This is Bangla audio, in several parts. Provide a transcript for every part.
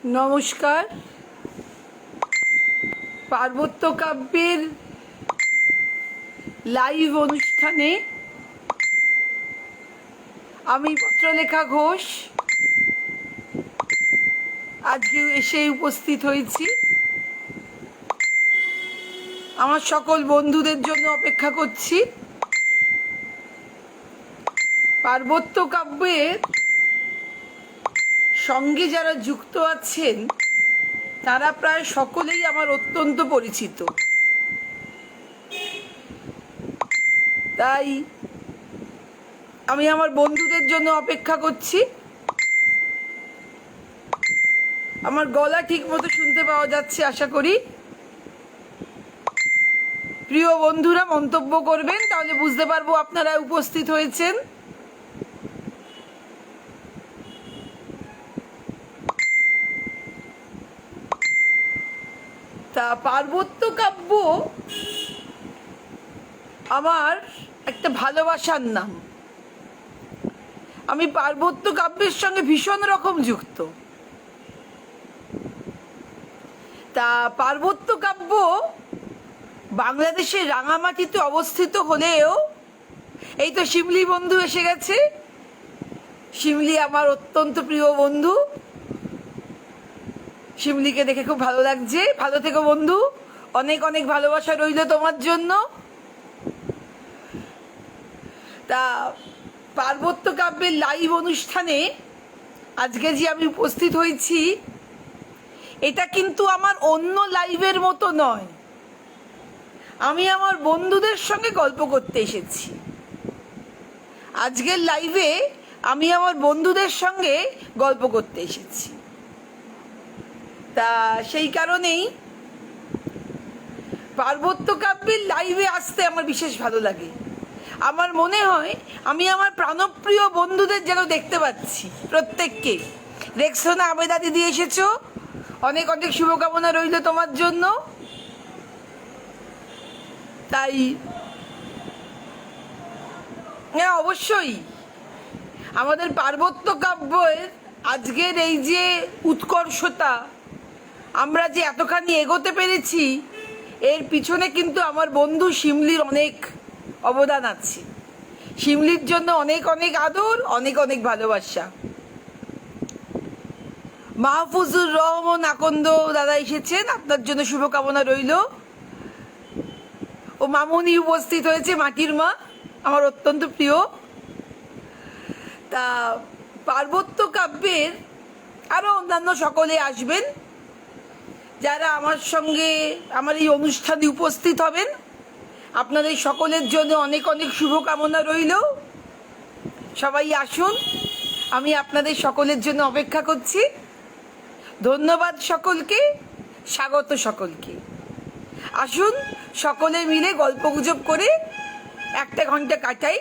নমস্কার। পার্বত্য কাব্যের লাইভ অনুষ্ঠানে আমি পত্রলেখা ঘোষ আজকে এসে উপস্থিত হয়েছি। আমার সকল বন্ধুদের জন্য অপেক্ষা করছি। পার্বত্য কাব্যের সঙ্গে যারা যুক্ত আছেন তারা প্রায় সকলেই আমার অত্যন্ত পরিচিত, তাই আমি আমার বন্ধুদের জন্য অপেক্ষা করছি। আমার গলা ঠিক মতো শুনতে পাওয়া যাচ্ছে আশা করি। প্রিয় বন্ধুরা মন্তব্য করবেন, তাহলে বুঝতে পারবো আপনারা উপস্থিত হয়েছেন। তা পার্বত্য কাব্য আমার একটা ভালোবাসার নাম। আমি পার্বত্য কাব্যের সঙ্গে ভীষণ রকম যুক্ত। তা পার্বত্য কাব্য বাংলাদেশের রাঙামাটিতে অবস্থিত হলেও এই তো শিমলি বন্ধু এসে গেছে। শিমলি আমার অত্যন্ত প্রিয় বন্ধু। শিমলিকে দেখে খুব ভালো লাগছে। ভালো থেকো বন্ধু, অনেক অনেক ভালোবাসা রইল তোমার জন্য। তা পার্বত্য কাব্যের লাইভ অনুষ্ঠানে আজকে যে আমি উপস্থিত হয়েছি, এটা কিন্তু আমার অন্য লাইভের মতো নয়। আমি আমার বন্ধুদের সঙ্গে গল্প করতে এসেছি। আজকের লাইভে আমি আমার বন্ধুদের সঙ্গে গল্প করতে এসেছি। তা সেই কারণেই পার্বত্য কাব্যের লাইভে আসতে আমার বিশেষ ভালো লাগে। আমার মনে হয় আমি আমার প্রাণপ্রিয় বন্ধুদের যেন দেখতে পাচ্ছি প্রত্যেককে। রেক্সোনা আবেদা দিদি এসেছো, অনেক অনেক শুভকামনা রইল তোমার জন্য। তাই হ্যাঁ, অবশ্যই আমাদের পার্বত্য কাব্যের আজকের এই যে উৎকর্ষতা, আমরা যে এতখানি এগোতে পেরেছি, এর পিছনে কিন্তু আমার বন্ধু শিমলির অনেক অবদান আছে। শিমলির জন্য অনেক অনেক আদর, অনেক অনেক ভালোবাসা। মাহফুজুর রহমান আকন্দ দাদা এসেছেন, আপনার জন্য শুভকামনা রইল। ও মামুনি উপস্থিত হয়েছে, মাটির মা আমার অত্যন্ত প্রিয়। তা পার্বত্য কাব্যের আরও অন্যান্য সকলে আসবেন যারা আমার সঙ্গে আমার এই অনুষ্ঠানে উপস্থিত হবেন। আপনাদের সকলের জন্য অনেক অনেক শুভকামনা রইল। সবাই আসুন, আমি আপনাদের সকলের জন্য অপেক্ষা করছি। ধন্যবাদ সকলকে, স্বাগত সকলকে। আসুন সকলে মিলে গল্পগুজব করে একটা ঘন্টা কাটাই।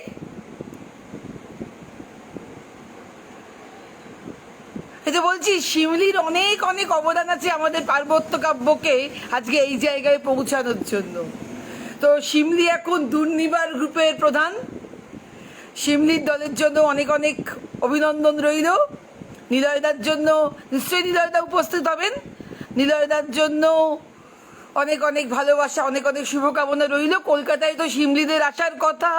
এটা বলছি, শিমলির অনেক অনেক অবদান আছে আমাদের পার্বত্য কাব্যকে আজকে এই জায়গায় পৌঁছানোর জন্য। তো শিমলি এখন দুর্নিবার গ্রুপের প্রধান। শিমলির দলের জন্য অনেক অনেক অভিনন্দন রইল। নিলয়দার জন্য নিশ্চয়ই নিলয়দা উপস্থিত হবেন। নিলয়দার জন্য অনেক অনেক ভালোবাসা, অনেক অনেক শুভকামনা রইল। কলকাতায় তো শিমলিদের আসার কথা,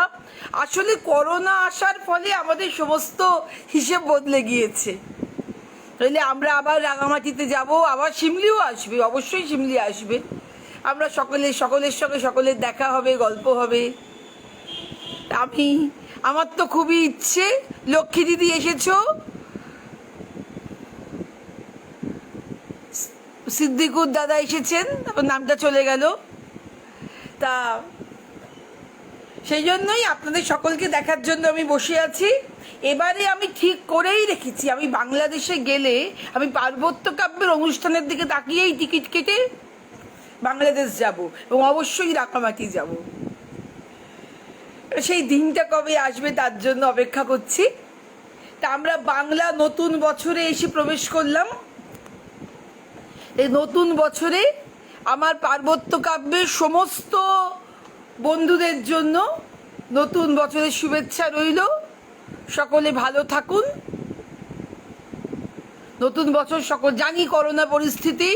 আসলে করোনা আসার ফলে আমাদের সমস্ত হিসেব বদলে গিয়েছে। তাহলে আমরা আবার রাঙামাটিতে যাব, আবার শিমলিও আসবে, অবশ্যই শিমলি আসবে। আমরা সকলের সঙ্গে সকলের দেখা হবে, গল্প হবে। আমার তো খুবই ইচ্ছে। লক্ষ্মী দিদি এসেছো, সিদ্দিকুর দাদা এসেছেন, তারপর নামটা চলে গেল। তা সেই জন্যই আপনাদের সকলকে দেখার জন্য আমি বসে আছি। এবারে আমি ঠিক করেই রেখেছি, আমি বাংলাদেশে গেলে আমি পার্বত্য কাব্যের অনুষ্ঠানের দিকে তাকিয়েই টিকিট কেটে বাংলাদেশ যাব এবং অবশ্যই রাঙামাটি যাব। সেই দিনটা কবে আসবে তার জন্য অপেক্ষা করছি। তা আমরা বাংলা নতুন বছরে এসে প্রবেশ করলাম। এই নতুন বছরে আমার পার্বত্য কাব্যের সমস্ত বন্ধুদের জন্য নতুন বছরের শুভেচ্ছা রইল। সকলে ভালো থাকুন, নতুন বছর সকল জানি করোনা পরিস্থিতি,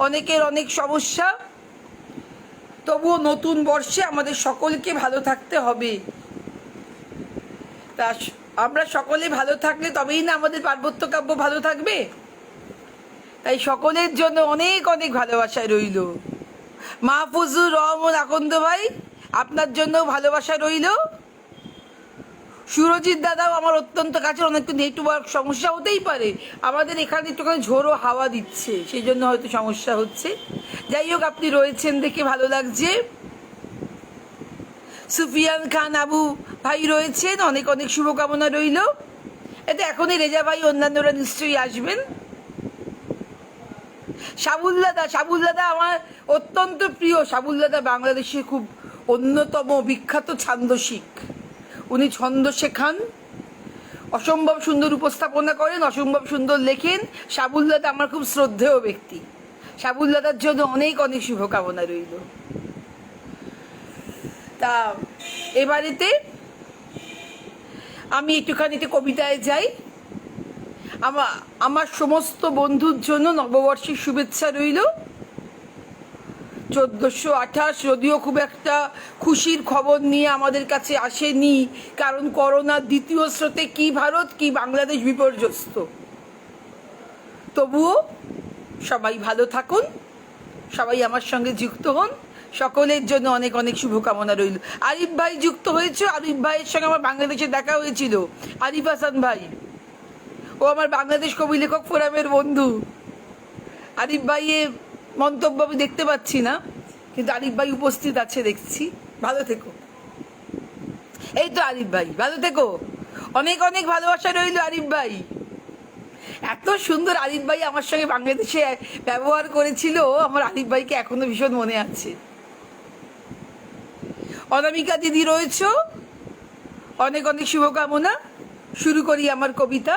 অনেকের অনেক সমস্যা, তবুও নতুন বর্ষে আমাদের সকলকে ভালো থাকতে হবে। তা আমরা সকলে ভালো থাকলে তবেই না আমাদের পার্বত্য কাব্য ভালো থাকবে। তাই সকলের জন্য অনেক অনেক ভালোবাসা রইল। মাহফুজুর রহমান আকন্দ ভাই, আপনার জন্য ভালোবাসা রইল। সুরজিৎ দাদাও আমার অত্যন্ত কাছে, অনেক নেটওয়ার্ক সমস্যা হতেই পারে, আমাদের এখানে একটুখানি ঝোড়ো হাওয়া দিচ্ছে, সেই জন্য হয়তো সমস্যা হচ্ছে। যাই হোক, আপনি রয়েছেন দেখে ভালো লাগছে। সুফিয়ান খান আবু ভাই রয়েছেন, অনেক অনেক শুভকামনা রইল। এতে এখনই রেজা ভাই অন্যান্যরা নিশ্চয়ই আসবেন। সাবুল্লাদা আমার অত্যন্ত প্রিয়। সাবুল্লাদা বাংলাদেশে খুব অন্যতম বিখ্যাত ছান্দসিক। উনি ছন্দ শেখান, অসম্ভব সুন্দর উপস্থাপনা করেন, অসম্ভব সুন্দর লেখেন। সাবুল্লাদা আমার খুব শ্রদ্ধেয় ব্যক্তি। সাবুল্লাদার জন্য অনেক অনেক শুভকামনা রইল। তা এবারেতে আমি একটুখানিতে কবিতায় যাই। আমার সমস্ত বন্ধুর জন্য নববর্ষের শুভেচ্ছা রইল। 1428 যদিও খুব একটা খুশির খবর নিয়ে আমাদের কাছে আসেনি, কারণ করোনার দ্বিতীয় স্রোতে কি ভারত কি বাংলাদেশ বিপর্যস্ত। তবুও সবাই ভালো থাকুন, সবাই আমার সঙ্গে যুক্ত হন, সকলের জন্য অনেক অনেক শুভকামনা রইল। আরিফ ভাই যুক্ত হয়েছে, আরিফ ভাইয়ের সঙ্গে আমার বাংলাদেশে দেখা হয়েছিল। আরিফ হাসান ভাই, ও আমার বাংলাদেশ কবি লেখক ফোরামের বন্ধু। আরিফ ভাইয়ের মন্তব্য আমি দেখতে পাচ্ছি না, কিন্তু আরিফ ভাই উপস্থিত আছে দেখছি। ভালো থেকো। এই তো আরিফ ভাই, ভালো থেকো। অনেক অনেক ভালোবাসা রইল আরিফ ভাই। এত সুন্দর আরিফ ভাই আমার সঙ্গে বাংলাদেশে ব্যবহার করেছিল, আমার আরিফ ভাইকে এখনো ভীষণ মনে আছে। অনামিকা দিদি রয়েছ, অনেক অনেক শুভকামনা। শুরু করি আমার কবিতা,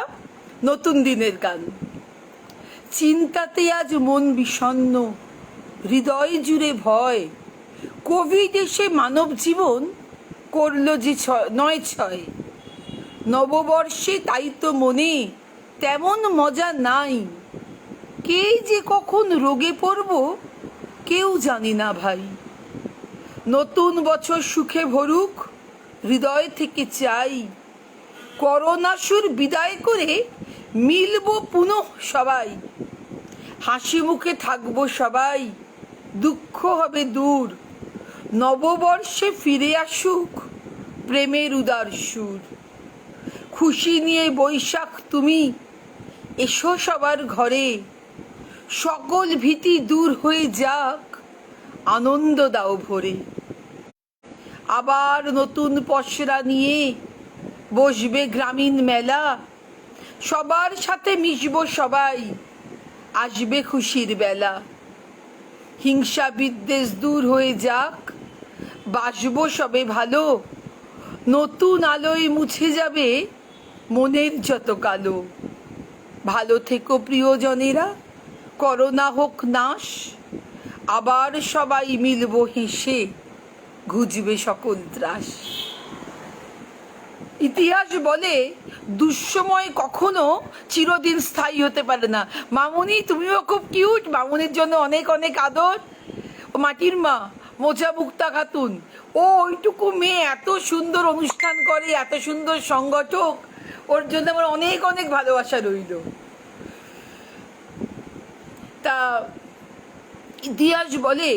নতুন দিনের গান। চিন্তাতে আজ মন বিষণ্ণ, হৃদয় জুড়ে ভয়, কোভিড এসে মানব জীবন করল যে নয় ছয়। নববর্ষে তাই তো মনে তেমন মজা নাই, কে যে কখন রোগে পড়ব কেউ জানি না ভাই। নতুন বছর সুখে ভরুক, হৃদয় থেকে চাই, করোনাসুর বিদায় করে মিলব পুনঃ সবাই। হাসি মুখে থাকবো সবাই, দুঃখ হবে দূর, নববর্ষে ফিরে আসুক প্রেমের উদার সুর। খুশি নিয়ে বৈশাখ তুমি এসো সবার ঘরে, সকল ভীতি দূর হয়ে যাক, আনন্দ দাও ভরে। আবার নতুন পসরা নিয়ে বসবে গ্রামীণ মেলা, সবার সাথে মিশব সবাই, আসবে খুশির বেলা। হিংসা বিদ্বেষ দূর হয়ে যাক, বাসবো সবে ভালো, নতুন আলোয় মুছে যাবে মনের যত কালো। ভালো থেকো প্রিয়জনেরা, করোনা হোক নাশ, আবার সবাই মিলব হেসে, ঘুচবে সকল ত্রাস। ইতিহাস বলে দুঃসময় কখনো চিরদিন স্থায়ী হতে পারে না। মামুনি তুমিও খুব কিউট, মামুনির জন্য অনেক অনেক আদর। ও মাটির মা মোজা মুক্তা খাতুন, ও ওইটুকু মেয়ে এত সুন্দর অনুষ্ঠান করে, এত সুন্দর সংগঠক, ওর জন্য আমার অনেক অনেক ভালোবাসা রইল। তা ইতিহাস বলে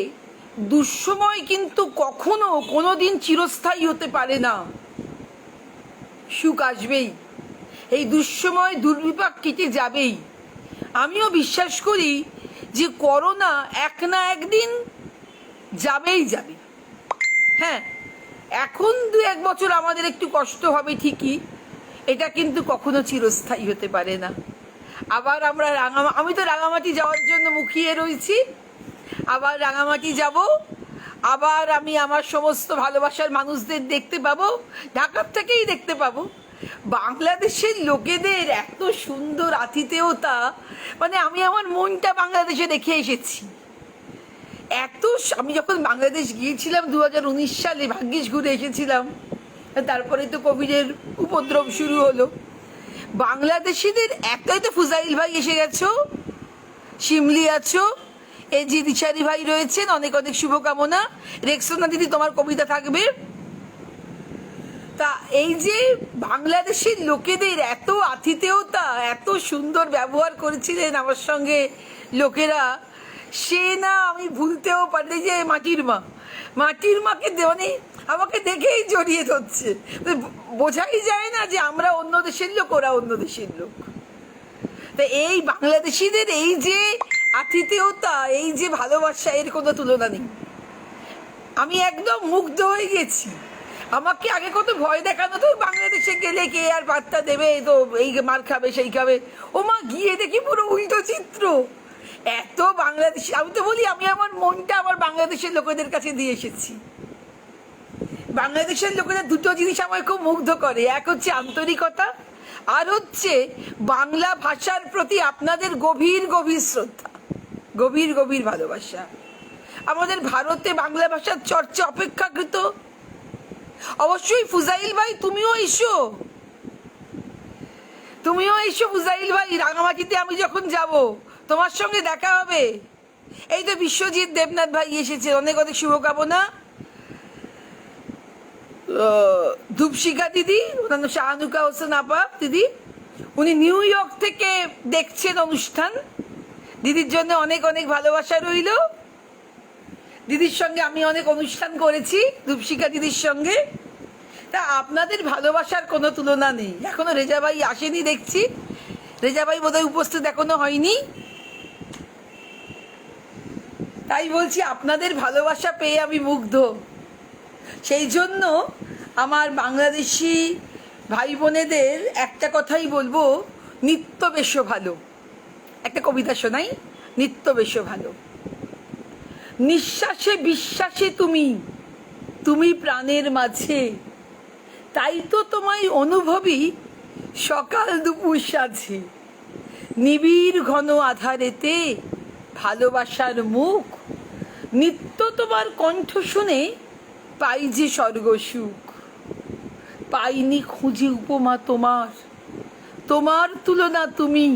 দুঃসময় কিন্তু কখনো কোনোদিন চিরস্থায়ী হতে পারে না, সুখ আসবেই। এই দুঃসময় দুর্বিপাক কেটে যাবেই। আমিও বিশ্বাস করি যে করোনা এক না একদিন যাবেই যাবে। হ্যাঁ, এখন 2-1 বছর আমাদের একটু কষ্ট হবে ঠিকই, এটা কিন্তু কখনো চিরস্থায়ী হতে পারে না। আবার আমরা আমি তো রাঙামাটি যাওয়ার জন্য মুখিয়ে রয়েছি। আবার রাঙামাটি যাব, আবার আমি আমার সমস্ত ভালোবাসার মানুষদের দেখতে পাবো, ঢাকার থেকেই দেখতে পাবো। বাংলাদেশের লোকেদের এত সুন্দর আতিথেয়তা, মানে আমি আমার মনটা বাংলাদেশে রেখে এসেছি। আমি যখন বাংলাদেশ গিয়েছিলাম 2019 সালে, ভাগ্যিস ঘুরে এসেছিলাম, তারপরে তো কোভিডের উপদ্রব শুরু হলো। বাংলাদেশিদের একটাই তো ফুজাইল ভাই এসে গেছো, শিমলি আছো, এই জি দিশারি ভাই রয়েছেন, অনেক অনেক শুভকামনা। রেক্সোনা দিদি তোমার কবিতা থাকবে। তা এই যে বাংলাদেশের লোকেদের এত আতিথেয়তা, এত সুন্দর ব্যবহার করেছিলেন আমার সঙ্গে লোকেরা, সে না আমি ভুলতেও পারি। যে মাটির মাকে মানে আমাকে দেখেই জড়িয়ে ধরছে, বোঝাই যায় না যে আমরা অন্য দেশের লোক, ওরা অন্য দেশের লোক। তা এই বাংলাদেশিদের এই যে আতিথেয়তা, এই যে ভালোবাসা, এর কোনো তুলনা নেই। আমি একদম মুগ্ধ হয়ে গেছি। আমাকে আগে কত ভয় দেখানো, তো বাংলাদেশে গেলে কে আর বার্তা দেবে, তো এই মার খাবে সেই খাবে। ও মা, গিয়ে দেখি পুরো উল্টো চিত্র। এত বাংলাদেশি, আমি তো বলি আমি আমার মনটা আমার বাংলাদেশের লোকেদের কাছে দিয়ে এসেছি। বাংলাদেশের লোকেরা দুটো জিনিস আমায় খুব মুগ্ধ করে, এক হচ্ছে আন্তরিকতা, আর হচ্ছে বাংলা ভাষার প্রতি আপনাদের গভীর গভীর শ্রদ্ধা, গভীর গভীর ভালোবাসা। আমাদের ভারতে বাংলা ভাষার চর্চা অপেক্ষাকৃত। অবশ্যই ফুজাইল ভাই তুমিও এসো ফুজাইল ভাই। রাঙামাটিতে আমি যখন যাব তোমার সঙ্গে দেখা হবে। এই তো বিশ্বজিৎ দেবনাথ ভাই এসেছে, অনেক অনেক শুভকামনা। ধূপশিখা দিদি, ওনার নাম শাহানুকা হোসেন আপা দিদি, উনি নিউ ইয়র্ক থেকে দেখছেন অনুষ্ঠান। দিদির জন্য অনেক অনেক ভালোবাসা রইল। দিদির সঙ্গে আমি অনেক অনুষ্ঠান করেছি, ধূপশিখা দিদির সঙ্গে। তা আপনাদের ভালোবাসার কোনো তুলনা নেই। এখনো রেজা ভাই আসেনি দেখছি, রেজা ভাই বোধহয় উপস্থিত এখনো হয়নি। তাই বলছি আপনাদের ভালোবাসা পেয়ে আমি মুগ্ধ। সেই জন্য আমার বাংলাদেশি ভাই বোনেদের একটা কথাই বলবো, নিত্য বেশ ভালো। একটা কবিতা শোনাই, নিত্য বেশ ভালো। নিঃশ্বাসে বিশ্বাসে তুমি প্রাণের মাঝে, তাই তো তোমায় অনুভবী সকাল দুপুর সাঝে। নিবিড় ঘন আধারেতে ভালোবাসার মুখ, নিত্য তোমার কণ্ঠ শুনে পাই যে স্বর্গ সুখ। পাইনি খুঁজি উপমা তোমার তুলনা তুমি,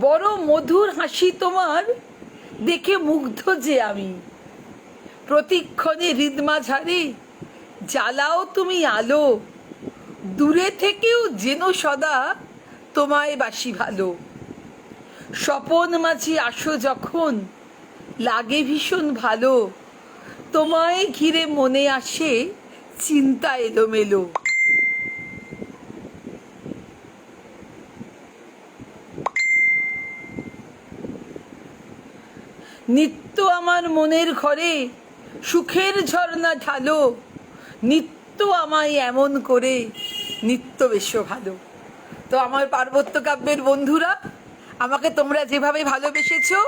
বড় মধুর হাসি তোমার দেখে মুগ্ধ যে আমি। প্রতিক্ষণে হৃদমাঝারে জ্বালাও তুমি আলো, দূরে থেকেও যেন সদা তোমায় বাসি ভালো। স্বপন মাঝে আসো যখন লাগে ভীষণ ভালো, তোমায় ঘিরে মনে আসে চিন্তা এলোমেলো। নিত্য আমার মনের ঘরে সুখের ঝর্ণা ঢালো, নিত্য আমায় এমন করে নিত্য বেশ ভালো। তো আমার পার্বত্য কাব্যের বন্ধুরা, আমাকে তোমরা যেভাবে ভালোবেসেছো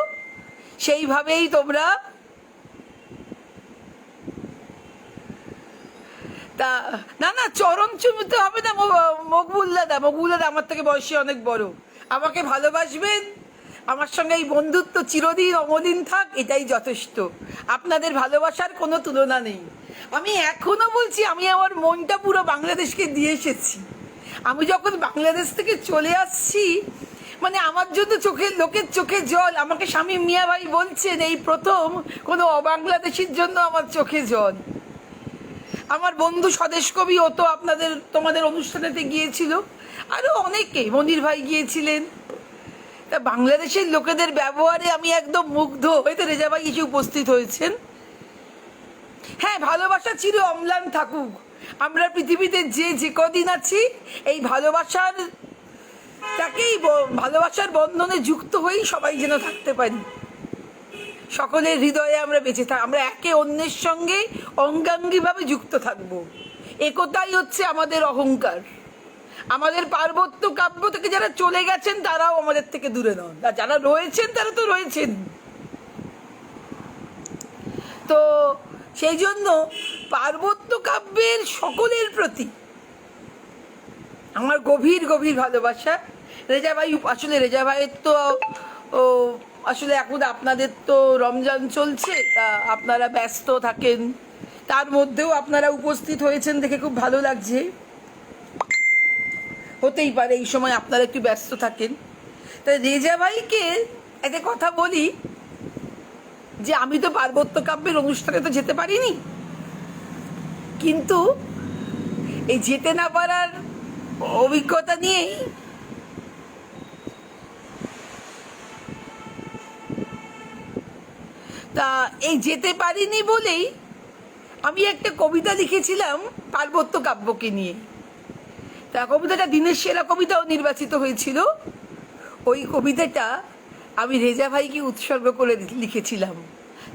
সেইভাবেই তোমরা, তা না চরণ চুমতে হবে না। মকবুল দাদা আমার থেকে বয়সে অনেক বড়, আমাকে ভালোবাসবেন, আমার সঙ্গে এই বন্ধুত্ব চিরদিন অমলিন থাক, এটাই যথেষ্ট। আপনাদের ভালোবাসার কোনো তুলনা নেই। আমি এখনো বলছি, আমি আমার মনটা পুরো বাংলাদেশকে দিয়ে এসেছি। আমি যখন বাংলাদেশ থেকে চলে আসছি, মানে আমার জন্য লোকের চোখে জল। আমাকে স্বামী মিয়া ভাই বলছেন এই প্রথম কোনো অবাংলাদেশির জন্য আমার চোখে জল। আমার বন্ধু স্বদেশ কবি, ও তো তোমাদের অনুষ্ঠানেতে গিয়েছিল, আরও অনেকে, মনির ভাই গিয়েছিলেন। তা বাংলাদেশের লোকেদের ব্যবহারে আমি একদম মুগ্ধ। হয়তো রেজা ভাই এসে উপস্থিত হয়েছেন। হ্যাঁ, ভালোবাসা চির অম্লান থাকুক। আমরা পৃথিবীতে যে কদিন আছি, এই ভালোবাসার বন্ধনে যুক্ত হয়েই সবাই যেন থাকতে পারি। সকলের হৃদয়ে আমরা বেঁচে আমরা একে অন্যের সঙ্গে অঙ্গাঙ্গিভাবে যুক্ত থাকব। একতাই হচ্ছে আমাদের অহংকার। আমাদের পার্বত্য কাব্য থেকে যারা চলে গেছেন তারাও আমাদের থেকে দূরে নন, আর যারা রয়েছেন তারা তো রয়েছেন। তো সেই জন্য পার্বত্য কাব্যের সকলের প্রতি আমার গভীর গভীর ভালোবাসা। রেজা ভাই, আসলে রেজা ভাইয়ের তো আসলে এখন আপনাদের তো রমজান চলছে, তা আপনারা ব্যস্ত থাকেন, তার মধ্যেও আপনারা উপস্থিত হয়েছেন দেখে খুব ভালো লাগছে। হতেই পারে এই সময় আপনারা একটু ব্যস্ত থাকেন। তাই রেজা ভাইকে একটা কথা বলি যে আমি তো পার্বত্য কাব্যের অনুষ্ঠানে তো যেতে পারিনি, কিন্তু এই যেতে না পারার অভিজ্ঞতা নিয়েই তা এই যেতে পারিনি বলেই আমি একটা কবিতা লিখেছিলাম পার্বত্য কাব্যকে নিয়ে। তা কবিতাটা দিনের সেরা কবিতাও নির্বাচিত হয়েছিল। ওই কবিতাটা আমি রেজা ভাইকে উৎসর্গ করে লিখেছিলাম।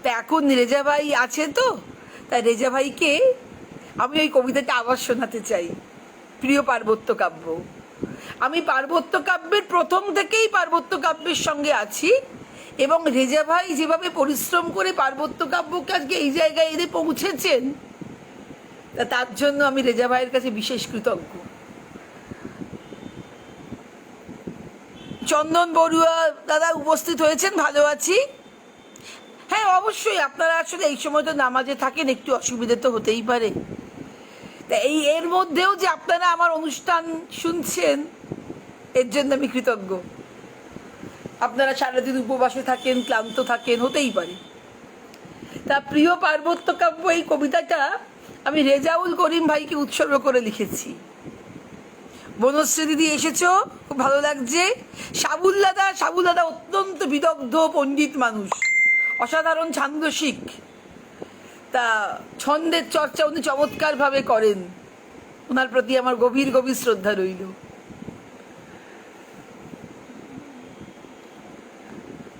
তা এখন রেজা ভাই আছে তো, তা রেজা ভাইকে আমি ওই কবিতাটা আবার শোনাতে চাই। প্রিয় পার্বত্য কাব্য, আমি পার্বত্য কাব্যের প্রথম থেকেই পার্বত্য কাব্যের সঙ্গে আছি, এবং রেজা ভাই যেভাবে পরিশ্রম করে পার্বত্য কাব্যকে আজকে এই জায়গায় এনে পৌঁছেছেন, তা তার জন্য আমি রেজা ভাইয়ের কাছে বিশেষ কৃতজ্ঞ। চন্দন বড়ুয়া দাদা উপস্থিত হয়েছেন, ভালো আছি। হ্যাঁ অবশ্যই, আপনারা আসলে এই সময় তো নামাজে থাকেন, একটু অসুবিধা তো হতেই পারে। তা এর মধ্যেও যে আপনারা আমার অনুষ্ঠান শুনছেন, এর জন্য আমি কৃতজ্ঞ। আপনারা সারাদিন উপবাসে থাকেন, ক্লান্ত থাকেন, হতেই পারে। তা প্রিয় পার্বত্য কাব্য এই কবিতাটা আমি রেজাউল করিম ভাইকে উৎসর্গ করে লিখেছি। বনশ্রী দিদি এসেছো, খুব ভালো লাগছে। সাবুল দাদা অত্যন্ত বিদগ্ধ পণ্ডিত মানুষ, অসাধারণ ছান্দসিক। তা ছন্দের চর্চা উনি চমৎকারভাবে করেন, ওনার প্রতি আমার গভীর গভীর শ্রদ্ধা রইল।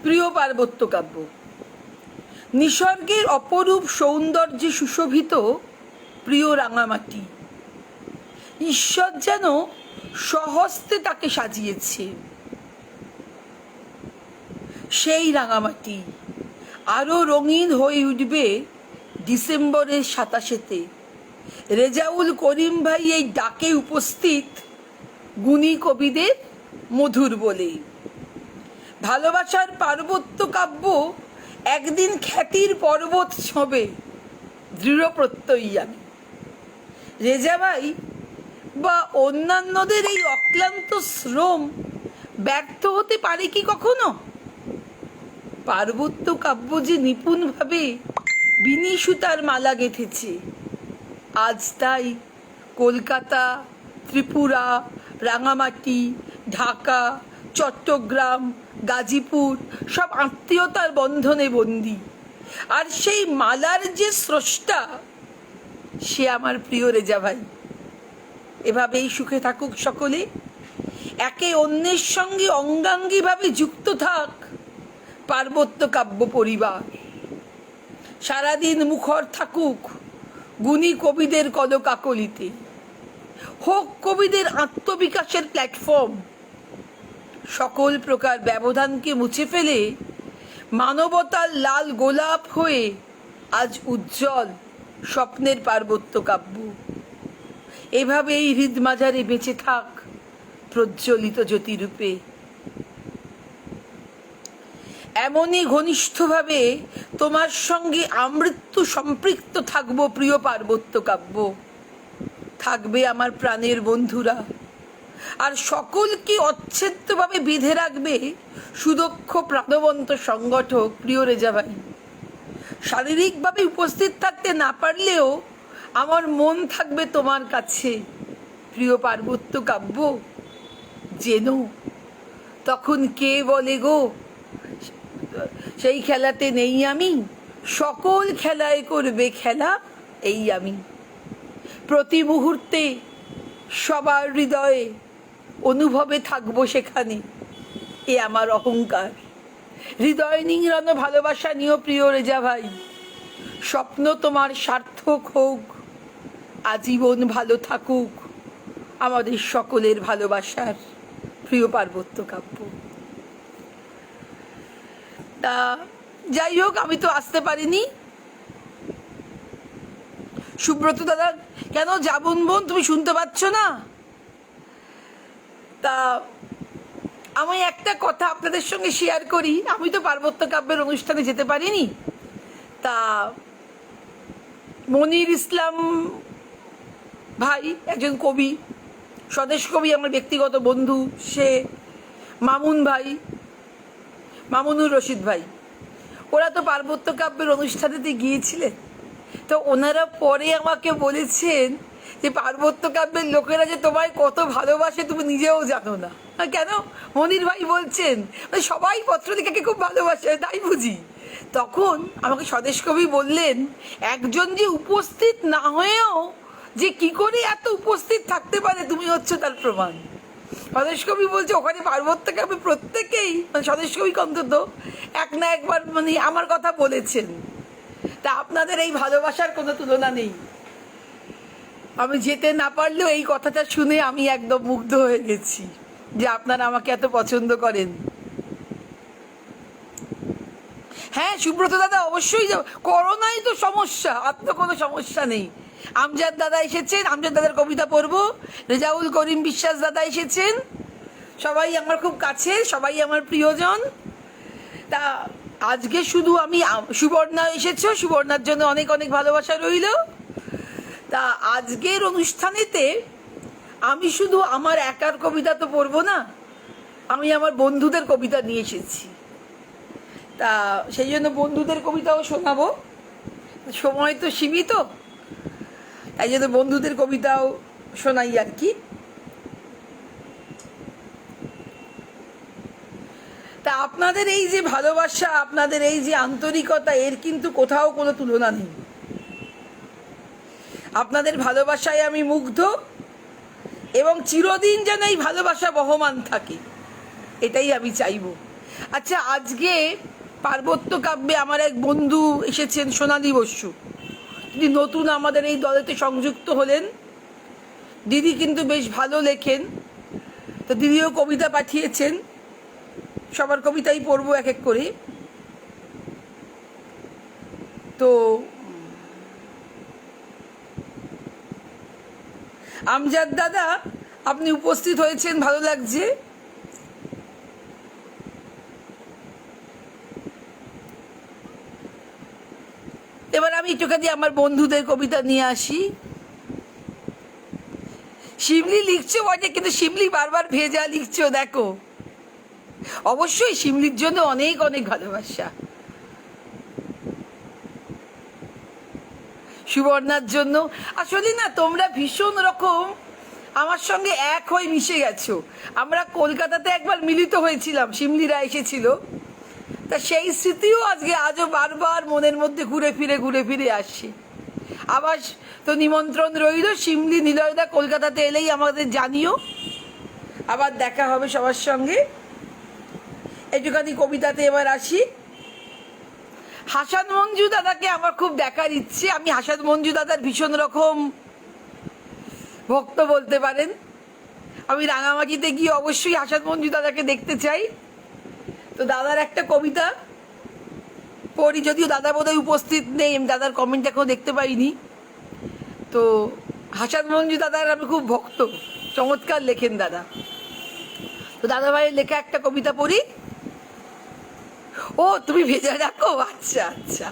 প্রিয় পার্বত্য কাব্য, নিসর্গের অপরূপ সৌন্দর্যে সুশোভিত প্রিয় রাঙামাটি, ঈশ্বর যেন স্বহস্তে তাকে সাজিয়েছে। সেই রাঙামাটি আরো রঙিন হয়ে উঠবে ডিসেম্বরের 27-এতে। রেজাউল করিম ভাই এই ডাকে উপস্থিত গুণী কবিদের মধুর বলে। ভালোবাসার পার্বত্য কাব্য একদিন খ্যাতির পর্বত ছবে, দৃঢ় প্রত্যয়ী আমি। রেজা ভাই বা অন্যান্যদের এই অক্লান্ত শ্রম ব্যর্থ হতে পারে কি কখনো? পার্বত্য কাব্য যে নিপুণভাবে বিনি সুতার মালা গেঁথেছে, আজ তাই কলকাতা, ত্রিপুরা, রাঙামাটি, ঢাকা, চট্টগ্রাম, গাজীপুর সব আত্মীয়তার বন্ধনে বন্দী। আর সেই মালার যে স্রষ্টা, সে আমার প্রিয় রেজা ভাই। এভাবেই সুখে থাকুক সকলে, একে অন্যের সঙ্গে অঙ্গাঙ্গিভাবে যুক্ত থাক পার্বত্য কাব্য পরিবার। সারাদিন মুখর থাকুক গুণী কবিদের কলকাকলিতে, হোক কবিদের আত্মবিকাশের প্ল্যাটফর্ম। সকল প্রকার ব্যবধানকে মুছে ফেলে মানবতার লাল গোলাপ হয়ে আজ উজ্জ্বল স্বপ্নের পার্বত্য কাব্য। এভাবেই হৃদ মাঝারে বেঁচে থাক প্রজ্বলিত জ্যোতিরূপে। এমনই ঘনিষ্ঠভাবে তোমার সঙ্গে আমৃত্যু সম্পৃক্ত থাকব প্রিয় পার্বত্য কাব্য। থাকবে আমার প্রাণের বন্ধুরা, আর সকলকে অচ্ছেদ্যভাবে বেঁধে রাখবে সুদক্ষ প্রাণবন্ত সংগঠক প্রিয় রেজা ভাই। শারীরিকভাবে উপস্থিত থাকতে না পারলেও আমার মন থাকবে তোমার কাছে প্রিয় পার্বত্য কাব্য। যেন তখন কে বলে গো, সেই খেলাতে নেই আমি, সকল খেলায় করবে খেলা এই আমি। প্রতি মুহূর্তে সবার হৃদয়ে অনুভবে থাকবো সেখানে, এ আমার অহংকার। হৃদয় নিংড়ানো ভালোবাসা নিও প্রিয় রেজা ভাই। স্বপ্ন তোমার সার্থক হোক, আজীবন ভালো থাকুক আমাদের সকলের ভালোবাসার প্রিয় পার্বত্য কাব্য। তা যাই হোক, আমি তো আসতে পারিনি। সুব্রত দাদা, কেন যাবন বোন তুমি শুনতে পাচ্ছ না? তা আমি একটা কথা আপনাদের সঙ্গে শেয়ার করি। আমি তো পার্বত্য কাব্যের অনুষ্ঠানে যেতে পারিনি। তা মনির ইসলাম ভাই একজন কবি, স্বদেশ কবি আমার ব্যক্তিগত বন্ধু, সে মামুন ভাই, মামুনুর রশিদ ভাই, ওরা তো পার্বত্য কাব্যের অনুষ্ঠানেতে গিয়েছিলেন। তো ওনারা পরে আমাকে বলেছেন যে পার্বত্য কাব্যের লোকেরা যে তোমায় কত ভালোবাসে তুমি নিজেও জানো না। কেন? মনির ভাই বলছেন সবাই পত্রলিকাকে খুব ভালোবাসে, তাই বুঝি? তখন আমাকে স্বদেশ কবি বললেন, একজন যে উপস্থিত না হয়েও যে কি করে এত উপস্থিত থাকতে পারে তুমি হচ্ছ তার প্রমাণ। স্বদেশ কবি বলছে ওখানে পার্বত্য কাব্যে প্রত্যেকেই, মানে স্বদেশ কবি অন্তত এক না একবার মানে আমার কথা বলেছেন। তা আপনাদের এই ভালোবাসার কোনো তুলনা নেই। আমি যেতে না পারলেও এই কথাটা শুনে আমি একদম মুগ্ধ হয়ে গেছি যে আপনারা আমাকে এত পছন্দ করেন। হ্যাঁ সুব্রত দাদা অবশ্যই যাও, করোনাই তো সমস্যা, আর তো কোনো সমস্যা নেই। আমজাদ দাদা এসেছেন, আমজাদ দাদার কবিতা পড়বো। রেজাউল করিম বিশ্বাস দাদা এসেছেন, সবাই আমার খুব কাছের, সবাই আমার প্রিয়জন। তা আজকে শুধু আমি, সুবর্ণা এসেছো, সুবর্ণার জন্য অনেক অনেক ভালোবাসা রইল। তা আজকের অনুষ্ঠানেতে আমি শুধু আমার একার কবিতা তো পড়বো না, আমি আমার বন্ধুদের কবিতা নিয়ে এসেছি। তা সেই জন্য বন্ধুদের কবিতাও শোনাবো, সময় তো সীমিত, তাই জন্য বন্ধুদের কবিতাও শোনাই আর কি। তা আপনাদের এই যে ভালোবাসা, আপনাদের এই যে আন্তরিকতা, এর কিন্তু কোথাও কোনো তুলনা নেই। আপনাদের ভালোবাসায় আমি মুগ্ধ, এবং চিরদিন যেন এই ভালোবাসা বহমান থাকে, এটাই আমি চাইব। আচ্ছা, আজকে পার্বত্য কাব্যে আমার এক বন্ধু এসেছেন, সোনালী বসু। তিনি নতুন আমাদের এই দলেতে সংযুক্ত হলেন। দিদি কিন্তু বেশ ভালো লেখেন, তো দিদিও কবিতা পাঠিয়েছেন। সবার কবিতাই পড়বো এক এক করে। তো আমজাদ দাদা আপনি উপস্থিত হয়েছেন, ভালো লাগছে। এবার আমি একটুখানি আমার বন্ধুদের কবিতা নিয়ে আসি। শিমলি লিখছো বটে, কিন্তু শিমলি বারবার ভেজা লিখছো, দেখো। অবশ্যই শিমলির জন্য অনেক অনেক ভালোবাসা। সুবর্ণার জন্য আসলে না, তোমরা ভীষণ রকম আমার সঙ্গে এক হয়ে মিশে গেছো। আমরা কলকাতাতে একবার মিলিত হয়েছিলাম, শিমলিরা এসেছিল, তা সেই স্মৃতিও আজও বারবার মনের মধ্যে ঘুরে ফিরে আসছে। আবার তো নিমন্ত্রণ রইল, শিমলি নিলয়দা কলকাতাতে এলেই আমাদের জানিও, আবার দেখা হবে সবার সঙ্গে। একটুখানি কবিতাতে এবার আসি। হাসান মঞ্জু দাদাকে আমার খুব দেখার ইচ্ছে। আমি হাসান মঞ্জু দাদার ভীষণ রকম ভক্ত বলতে পারেন। আমি রাঙামাটিতে গিয়ে অবশ্যই হাসান মঞ্জু দাদাকে দেখতে চাই। তো দাদার একটা কবিতা পড়ি, যদিও দাদা বোধহয় উপস্থিত নেই, আমি দাদার কমেন্ট এখনো দেখতে পাইনি। তো হাসান মঞ্জু দাদার আমি খুব ভক্ত, চমৎকার লেখেন দাদা। তো দাদা ভাইয়ের লেখা একটা কবিতা পড়ি। ও তুমি ভেজা রাখো, আচ্ছা আচ্ছা।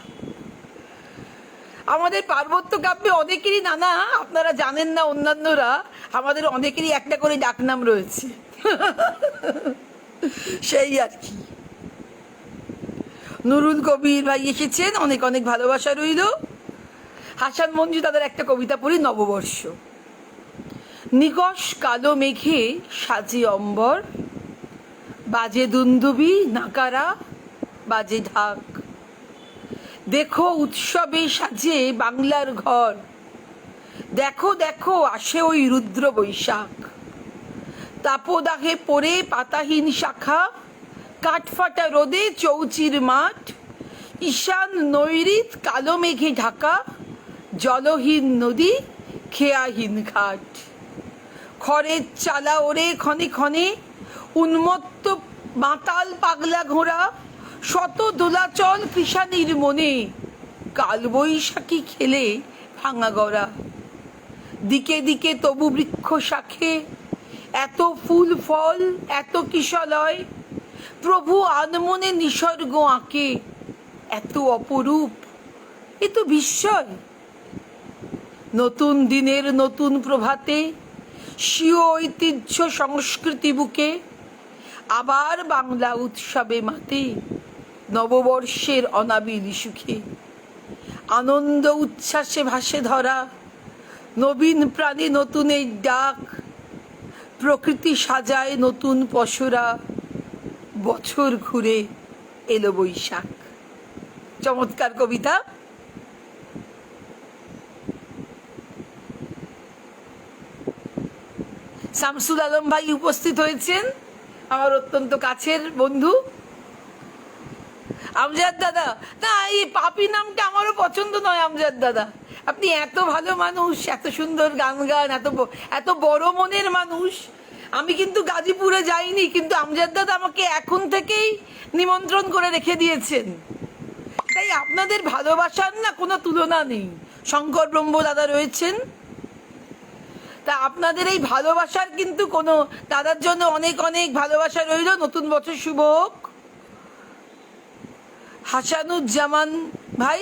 আমাদের পার্বত্য কাব্যে অনেকেরই নানা, আপনারা জানেন না অন্যান্যরা, আমাদের অনেকেরই একটা করে ডাকনাম রয়েছে। সেই আর কি। নুরুল কবির ভাই এসেছেন, অনেক অনেক ভালোবাসা রইল। হাসান মঞ্জু তাদের একটা কবিতা পড়ি, নববর্ষ। নিকষ কালো মেঘে সাজে অম্বর, বাজে দুন্দুবি নাকারা বাজে ঢাক। দেখো উৎসবে সাজে বাংলার ঘর, দেখো দেখো আসে ওই রুদ্র বৈশাখ। তাপদাহে পড়ে পাতাহীন শাখা, কাঠফাটা রোদে চৌচির মাঠ। ঈশান নৈরিত কালো মেঘে ঢাকা, জলহীন নদী খেয়াহীন ঘাট। খড়ের চালা ওরে ক্ষণে ক্ষণে, উন্মত্ত মাতাল পাগলা ঘোড়া। শত দোলাচল কৃষানির মনে, কালবৈশাখী খেলে ভাঙা গড়া। দিকে দিকে তবু বৃক্ষ শাখে, এত ফুল ফল এত কিশলয়। প্রভু আনমনে নিসর্গ আঁকে, এত অপরূপ এ তো বিস্ময়। নতুন দিনের নতুন প্রভাতে, স্বীয় ঐতিহ্য সংস্কৃতি বুকে আবার বাংলা উৎসবে মাতে, নববর্ষের অনাবিল সুখে আনন্দ উচ্ছ্বাসে ভাসে ধরা, নবীন প্রাণে নতুনের ডাক, প্রকৃতি সাজায় নতুন পসরা, বছর ঘুরে এলো বৈশাখ। চমৎকার কবিতা। শামসুল আলম ভাই উপস্থিত হয়েছেন, আমার অত্যন্ত কাছের বন্ধু। আমজাদ দাদা, না এই পাপি নামটা আমারও পছন্দ নয়। আমজাদ দাদা, আপনি এত ভালো মানুষ, এত সুন্দর গান গান, এত বড় মনের মানুষ। আমি কিন্তু গাজীপুরে যাইনি, কিন্তু আমজাদ দাদা আমাকে এখন থেকেই নিমন্ত্রণ করে রেখে দিয়েছেন। তাই আপনাদের ভালোবাসার না কোনো তুলনা নেই। শঙ্কর ব্রহ্ম দাদা রয়েছেন, তা আপনাদের এই ভালোবাসার কিন্তু কোনো, দাদার জন্য অনেক অনেক ভালোবাসা রইল। নতুন বছর শুভ হোক। হাসানুজ্জামান ভাই,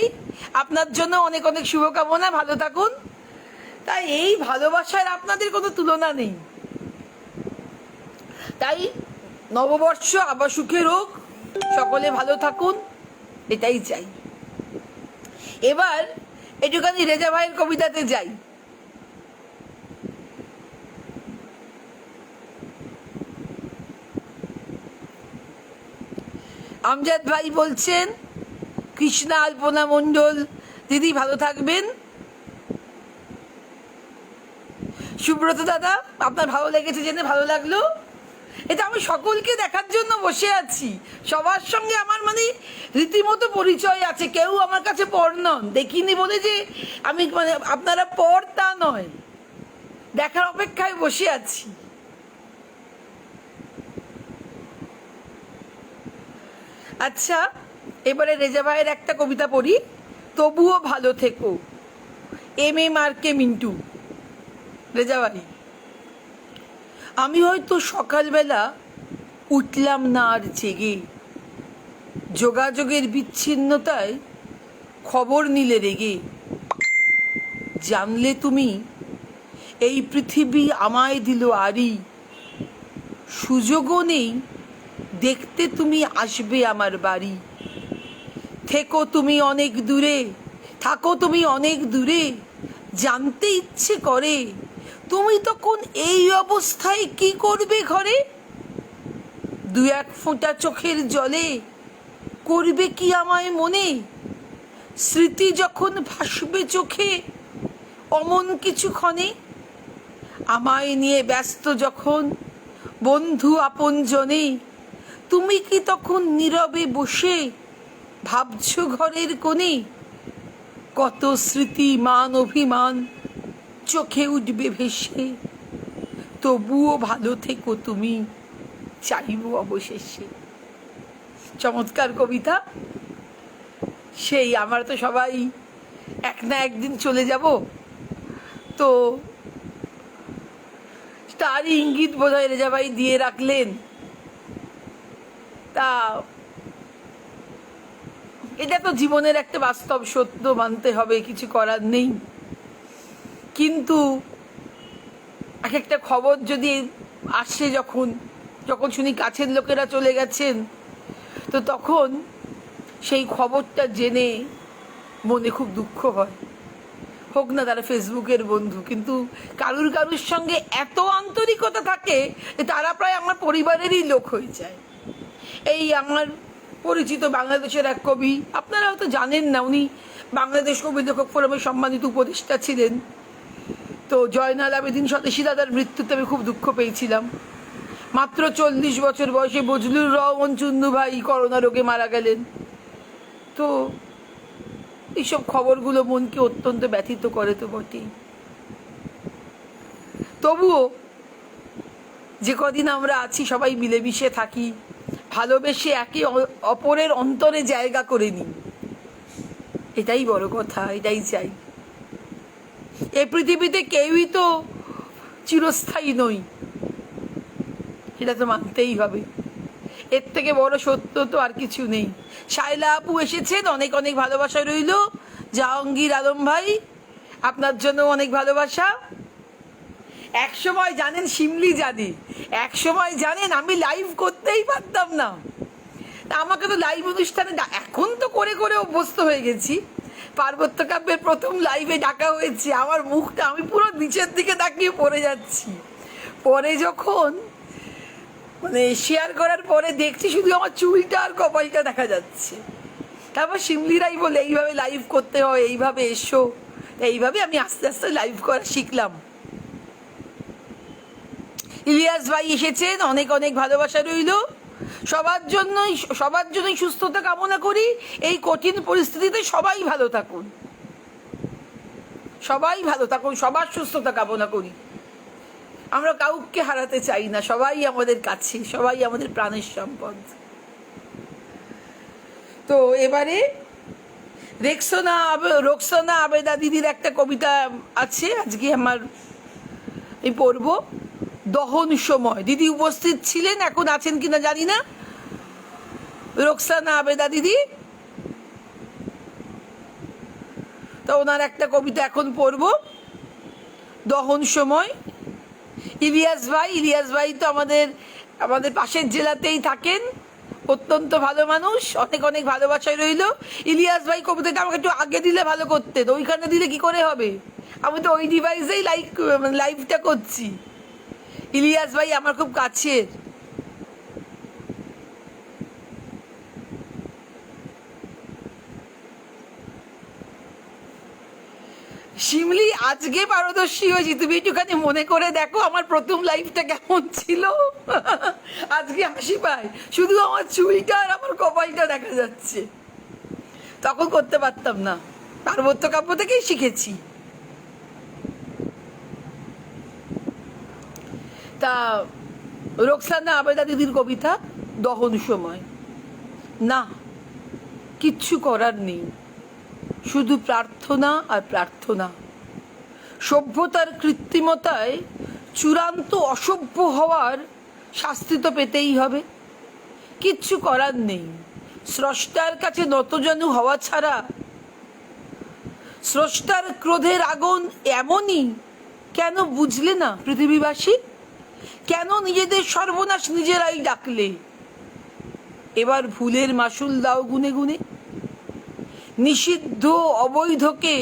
আপনার জন্য অনেক অনেক শুভকামনা, ভালো থাকুন। তাই এই ভালোবাসার আপনাদের কোনো তুলনা নেই। তাই নববর্ষ আবার সুখের হোক, সকলে ভালো থাকুন, এটাই চাই। এবার একটুখানি রেজা ভাইয়ের কবিতাতে যাই। আমজাদ ভাই বলছেন, কৃষ্ণা আলপনা মণ্ডল দিদি ভালো থাকবেন। সুব্রত দাদা, আপনার ভালো লেগেছে জেনে ভালো লাগলো। এটা আমি সকলকে দেখার জন্য বসে আছি, সবার সঙ্গে আমার মানে রীতিমতো পরিচয় আছে। কেউ আমার কাছে পর নন, দেখিনি বলে যে আমি মানে আপনারা পর তা নয়, দেখার অপেক্ষায় বসে আছি। আচ্ছা, এবারে রেজা ভাইয়ের একটা কবিতা পড়ি। তবুও ভালো থেকো, MM মিন্টু। রেজা ভাই, আমি হয়তো সকালবেলা উঠলাম না আর জেগে, যোগাযোগের বিচ্ছিন্নতায় খবর নিলে রেগে। জানলে তুমি এই পৃথিবী আমায় দিল আরি, সুযোগও নেই দেখতে তুমি আসবে আমার বাড়ি। থেকো তুমি অনেক দূরে, থাকো তুমি অনেক দূরে, জানতে ইচ্ছে করে তুমি তখন এই অবস্থায় কি করবে ঘরে। দু এক ফোঁটা চোখের জলে করবে কি আমায় মনে, স্মৃতি যখন ভাসবে চোখে অমন কিছুক্ষণে। আমায় নিয়ে ব্যস্ত যখন বন্ধু আপনজনে, তুমি কি তখন নীরবে বসে ভাবছো ঘরের কোণে। কত স্মৃতি মান অভিমান চোখে উঠবে ভেসে, তবুও ভালো থেকো তুমি চাইবো অবশেষে। চমৎকার কবিতা। সেই আমরা তো সবাই এক না একদিন চলে যাব, তো তারই ইঙ্গিত বোধহয় রেজা ভাই দিয়ে রাখলেন। তা এটা তো জীবনের একটা বাস্তব সত্য, মানতে হবে, কিছু করার নেই। কিন্তু এক একটা খবর যদি আসে, যখন যখন শুনি কাছের লোকেরা চলে গেছেন, তো তখন সেই খবরটা জেনে মনে খুব দুঃখ হয়। হোক না তারা ফেসবুকের বন্ধু, কিন্তু কারুর কারুর সঙ্গে এত আন্তরিকতা থাকে যে তারা প্রায় আমার পরিবারেরই লোক হয়ে যায়। এই আমার পরিচিত বাংলাদেশের এক কবি, আপনারা হয়তো জানেন না, উনি বাংলাদেশ কবি লেখক ফোরামের সম্মানিত উপদেষ্টা ছিলেন। তো জয়নাল আবেদিন স্বদেশী দাদার মৃত্যুতে আমি খুব দুঃখ পেয়েছিলাম। মাত্র 40 বছর বয়সে বজলুর রহমান চুন্নু ভাই করোনা রোগে মারা গেলেন। তো এইসব খবরগুলো মনকে অত্যন্ত ব্যথিত করে তো বটেই। তবুও যে কদিন আমরা আছি সবাই মিলেমিশে থাকি, ভালোবেসে একে অপরের অন্তরে জায়গা করে নিই, এটাই বড় কথা, এটাই চাই। এই পৃথিবীতে কেউই তো চিরস্থায়ী নই, এটা তো মানতেই হবে। এর থেকে বড় সত্য তো আর কিছু নেই। শায়লা আপু এসেছেন, অনেক অনেক ভালোবাসা রইল। জাহাঙ্গীর আলম ভাই, আপনার জন্য অনেক ভালোবাসা। এক সময় জানেন, শিমলি জানি, এক সময় জানেন আমি লাইভ করতেই পারতাম না। আমাকে তো লাইভ অনুষ্ঠানে এখন তো করে করে অভ্যস্ত হয়ে গেছি। পার্বত্য কাব্যের প্রথম লাইভে ডাকা হয়েছে, আমার মুখটা, আমি পুরো নিচের দিকে তাকিয়ে পড়ে যাচ্ছি। পরে যখন মানে শেয়ার করার পরে দেখছি শুধু আমার চুলটা আর কপালটা দেখা যাচ্ছে। তারপর শিমলিরাই বলে এইভাবে লাইভ করতে হয়, এইভাবে এসো। এইভাবে আমি আস্তে আস্তে লাইভ করা শিখলাম। ইলিয়াস ভাই এসেছেন, অনেক অনেক ভালোবাসা রইল। সবার জন্যই সুস্থতা কামনা করি। এই কঠিন পরিস্থিতিতে সবাই ভালো থাকুন, সবাই ভালো থাকুন, সবার সুস্থতা কামনা করি। আমরা কাউকে হারাতে চাই না, সবাই আমাদের কাছে, সবাই আমাদের প্রাণের সম্পদ। তো এবারে রোকসানা আবেদা দিদির একটা কবিতা আছে, আজকে আমি পড়ব। দহন সময়। দিদি উপস্থিত ছিলেন, এখন আছেন কিনা জানি না। রোকসানা আবেদা দিদি, তো ওনার একটা কবিতা এখন পড়ব, দহন সময়। ইলিয়াস ভাই তো আমাদের পাশের জেলাতেই থাকেন, অত্যন্ত ভালো মানুষ, অনেক অনেক ভালোবাসায় রইল। ইলিয়াস ভাই কবিতাটা আমাকে একটু আগে দিলে ভালো করতেন, ওইখানে দিলে কি করে হবে? আমি তো ওই ডিভাইসেই লাইভটা করছি। ইলিয়াস ভাই আমার খুব কাছের। শিমলি, আজকে পারদর্শী হয়েছি, তুমি একটুখানি মনে করে দেখো আমার প্রথম লাইফটা কেমন ছিল। আজকে হাসি পায়, শুধু আমার চুলটা আর আমার কপালটা দেখা যাচ্ছে। তখন করতে পারতাম না, পার্বত্য কাব্য থেকেই শিখেছি। তা রোকসানা আবেদা দিদির কবিতা, দহন সময়। না, কিচ্ছু করার নেই, শুধু প্রার্থনা আর প্রার্থনা। সভ্যতার কৃত্রিমতায় চূড়ান্ত অসভ্য হওয়ার শাস্তি তো পেতেই হবে, কিচ্ছু করার নেই। স্রষ্টার কাছে নতজানু হওয়া ছাড়া। স্রষ্টার ক্রোধের আগুন এমনই, কেন বুঝলে না পৃথিবীবাসী? কেন নিজেদের সর্বনাশ নিজেরাই ডাকলে? এবার ভুলের মাসুল দাও গুনে গুনে। নিষিদ্ধ অবৈধকে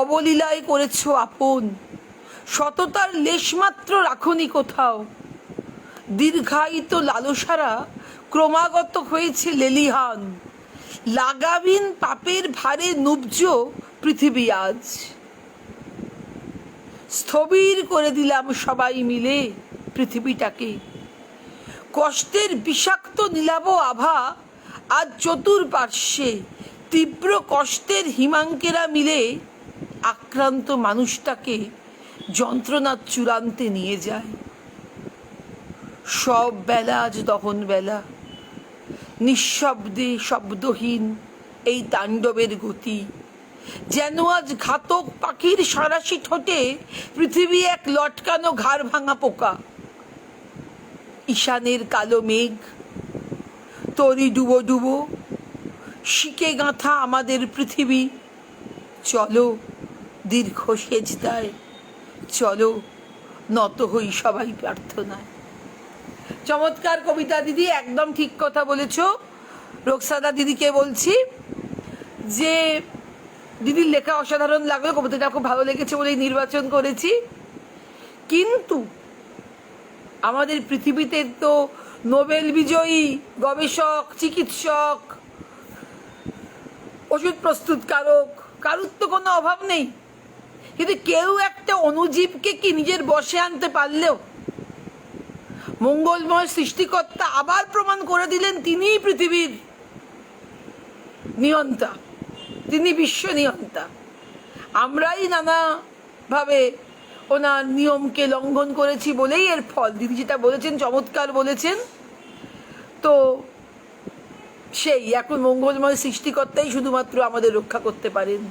অবলীলায় করেছ আপন, সততার লেশমাত্র রাখনি কোথাও। দীর্ঘায়িত লালসারা ক্রমাগত হয়েছে লেলিহান, লাগাবিন পাপের ভারে নুব্জ পৃথিবী আজ। স্থবির করে দিলাম সবাই মিলে পৃথিবীটাকে, কষ্টের বিষাক্ত নীলাভ আভা আজ চতুর্পার্শ্বে। তীব্র কষ্টের হিমাঙ্কেরা মিলে আক্রান্ত মানুষটাকে যন্ত্রণার চূড়ান্তে নিয়ে যায়। সব বেলা আজ দহন বেলা, নিঃশব্দে শব্দহীন এই তাণ্ডবের গতি। যেন আজ ঘাতক পাখির সারাশি ঠোঁটে পৃথিবী এক লটকানো ঘাড় ভাঙা পোকা। ঈশানের কালো মেঘ, তরি ডুবো ডুবো, শিকে গাঁথা আমাদের পৃথিবী। চলো দীর্ঘ সেজদায়, চলো নত হই সবাই প্রার্থনায়। চমৎকার কবিতা দিদি, একদম ঠিক কথা বলেছ। রোকসানা দিদিকে বলছি যে দিদির লেখা অসাধারণ লাগলো, কবিতাটা খুব ভালো লেগেছে বলেই নির্বাচন করেছি। কিন্তু আমাদের পৃথিবীতে তো নোবেল বিজয়ী গবেষক, চিকিৎসক, ওষুধ প্রস্তুতকারক, কারুর তো কোনো অভাব নেই। কিন্তু কেউ একটা অণুজীবকে কি নিজের বশে আনতে পারলেও মঙ্গলময় সৃষ্টিকর্তা আবার প্রমাণ করে দিলেন তিনিই পৃথিবীর নিয়ন্তা, তিনি বিশ্ব নিয়ন্তা। আমরাই নানাভাবে ওনার নিয়মকে লঙ্ঘন করেছি বলেই এর ফল। দিদি যেটা বলেছেন চমৎকার বলেছেন। তো সেই এখন মঙ্গলময় সৃষ্টিকর্তাই শুধুমাত্র আমাদের রক্ষা করতে পারেন।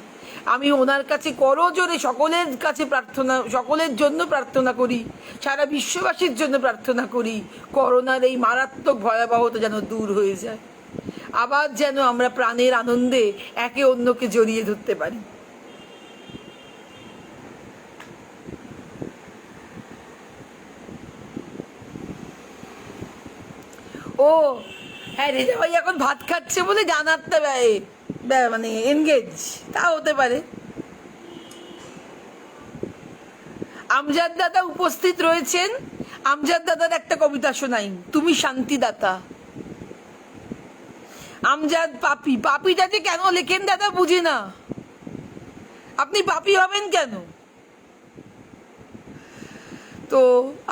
আমি ওনার কাছে করজোরে সকলের কাছে প্রার্থনা, সকলের জন্য প্রার্থনা করি, সারা বিশ্ববাসীর জন্য প্রার্থনা করি, করোনার এই মারাত্মক ভয়াবহতা যেন দূর হয়ে যায়, আবার যেন আমরা প্রাণের আনন্দে একে অন্যকে জড়িয়ে ধরতে পারি। হ্যাঁ, রেজা ভাই এখন ভাত খাচ্ছে বলে জানাতে মানে এনগেজ, তা হতে পারে। আমজাদ দাদা উপস্থিত রয়েছেন। আমজাদ দাদার একটা কবিতা শোনাই, তুমি শান্তিদাতা। আমজাদ পাপি, পাপিটা যে কেন লেখেন দাদা বুঝি না, আপনি পাপি হবেন কেন? তো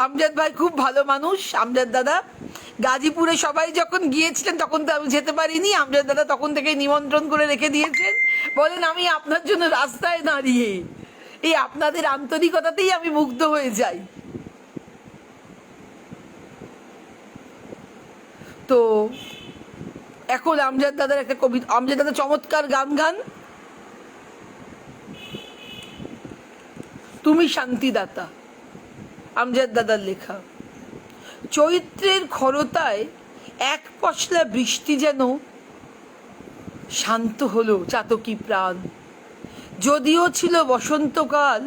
আমজাদ ভাই খুব ভালো মানুষ। আমজাদ দাদা গাজীপুরে সবাই যখন গিয়েছিলেন তখন তো আমি যেতে পারিনি, আমজাদ দাদা তখন থেকে নিমন্ত্রণ করে রেখে দিয়েছেন। বলেন আমি আপনার জন্য রাস্তায় দাঁড়িয়ে এই আপনাদের আন্তরিকতাতেই আমি মুগ্ধ হয়ে যাই। তো এখন আমজাদ দাদার একটা কবিতা, আমজাদ দাদা চমৎকার গান, তুমি শান্তিদাতা, আমজাদ দাদার লেখা। চৈত্রের খরতায় এক পশলা বৃষ্টি যেন শান্ত হলো চাতকী প্রাণ। যদিও ছিল বসন্তকাল,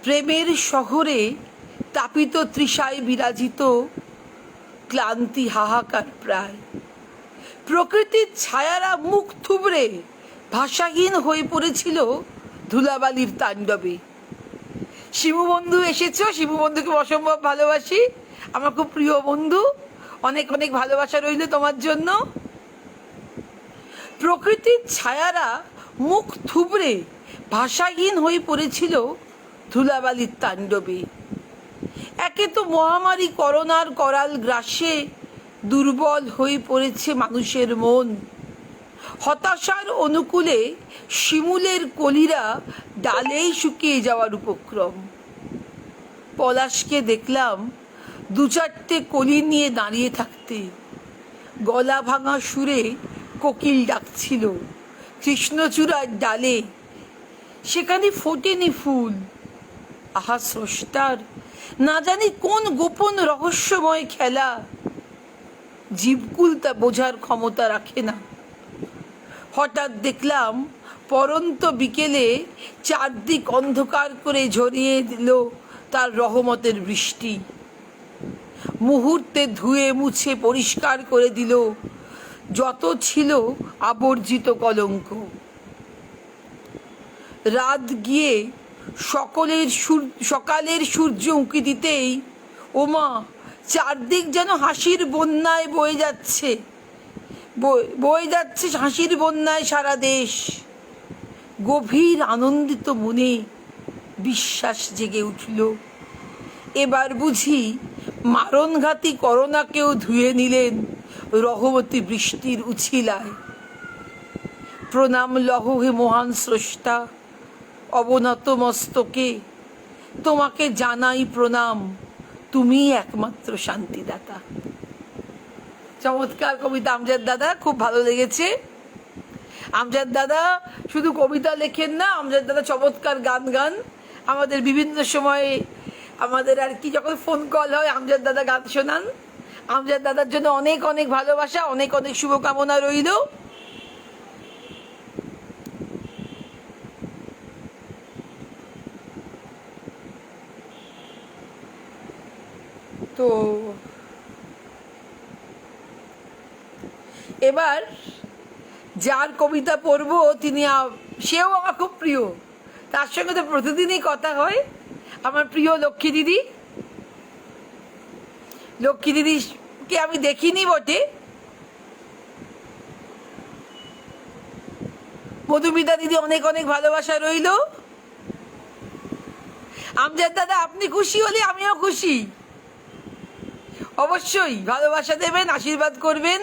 প্রেমের শহরে তাপিত তৃষায় বিরাজিত ক্লান্তি হাহাকার প্রায়। প্রকৃতির ছায়ারা মুখ থুবড়ে ভাষাহীন হয়ে পড়েছিল ধুলাবালির তাণ্ডবে। শিবু বন্ধু এসেছো, শিবু বন্ধুকে অসম্ভব ভালোবাসি, আমার খুব প্রিয় বন্ধু, অনেক অনেক ভালোবাসা রইল তোমার জন্য। প্রকৃতির ছায়ারা মুখ থুবড়ে ভাষাহীন হয়ে পড়েছিল ধুলাবালির তাণ্ডবে। একে তো মহামারী করোনার করাল গ্রাসে দুর্বল হয়ে পড়েছে মানুষের মন। হতাশার অনুকূলে শিমুলের কলিরা ডালেই শুকিয়ে যাওয়ার উপক্রম। পলাশকে দেখলাম দু চারটে কলি নিয়ে দাঁড়িয়ে থাকতে, গলা ভাঙা সুরে কোকিল ডাকছিল কৃষ্ণচূড়ার ডালে, সেখানে ফোটেনি ফুল। আহা স্রষ্টার না জানি কোন গোপন রহস্যময় খেলা, জীবকুল তা বোঝার ক্ষমতা রাখে না। হঠাৎ দেখলাম পরন্ত বিকেলে চারদিক অন্ধকার করে ঝরিয়ে দিল তার রহমতের বৃষ্টি। মুহূর্তে ধুয়ে মুছে পরিষ্কার করে দিল যত ছিল আবর্জিত কলঙ্ক। রাত গিয়ে সকালের সূর্য উঁকি দিতেই ওমা চারদিক যেন হাসির বন্যায় বয়ে যাচ্ছে হাসির বন্যায় সারা দেশ। গভীর আনন্দিত মনে বিশ্বাস জেগে উঠল, এবার বুঝি মারণঘাতী করোনাকেও ধুয়ে নিলেন রহমতী বৃষ্টির উছিলায়। প্রণাম লহ হে মহান স্রষ্টা, অবনত মস্তকে তোমাকে জানাই প্রণাম, তুমি একমাত্র শান্তিদাতা। চমৎকার কবিতা আমজাদ দাদা, খুব ভালো লেগেছে। আমজাদ দাদা শুধু কবিতা লেখেন না, আমজাদ দাদা চমৎকার গান। আমাদের বিভিন্ন সময়ে আমাদের আর কি যখন ফোন কল হয় আমজাদ দাদা গান শোনান। আমজাদ দাদার জন্য অনেক অনেক ভালোবাসা, অনেক অনেক শুভকামনা রইল। তো এবার যার কবিতা পড়বো তিনি, সেও আমার খুব প্রিয়, তার সঙ্গে তো প্রতিদিনই কথা হয়। আমার প্রিয় লক্ষ্মী দিদি, লক্ষ্মী দিদিকে আমি দেখিনি বটে, মধুমিতা দিদি অনেক অনেক ভালোবাসা রইল। আমজাদ দাদা আপনি খুশি হলে আমিও খুশি, অবশ্যই ভালোবাসা দেবেন, আশীর্বাদ করবেন।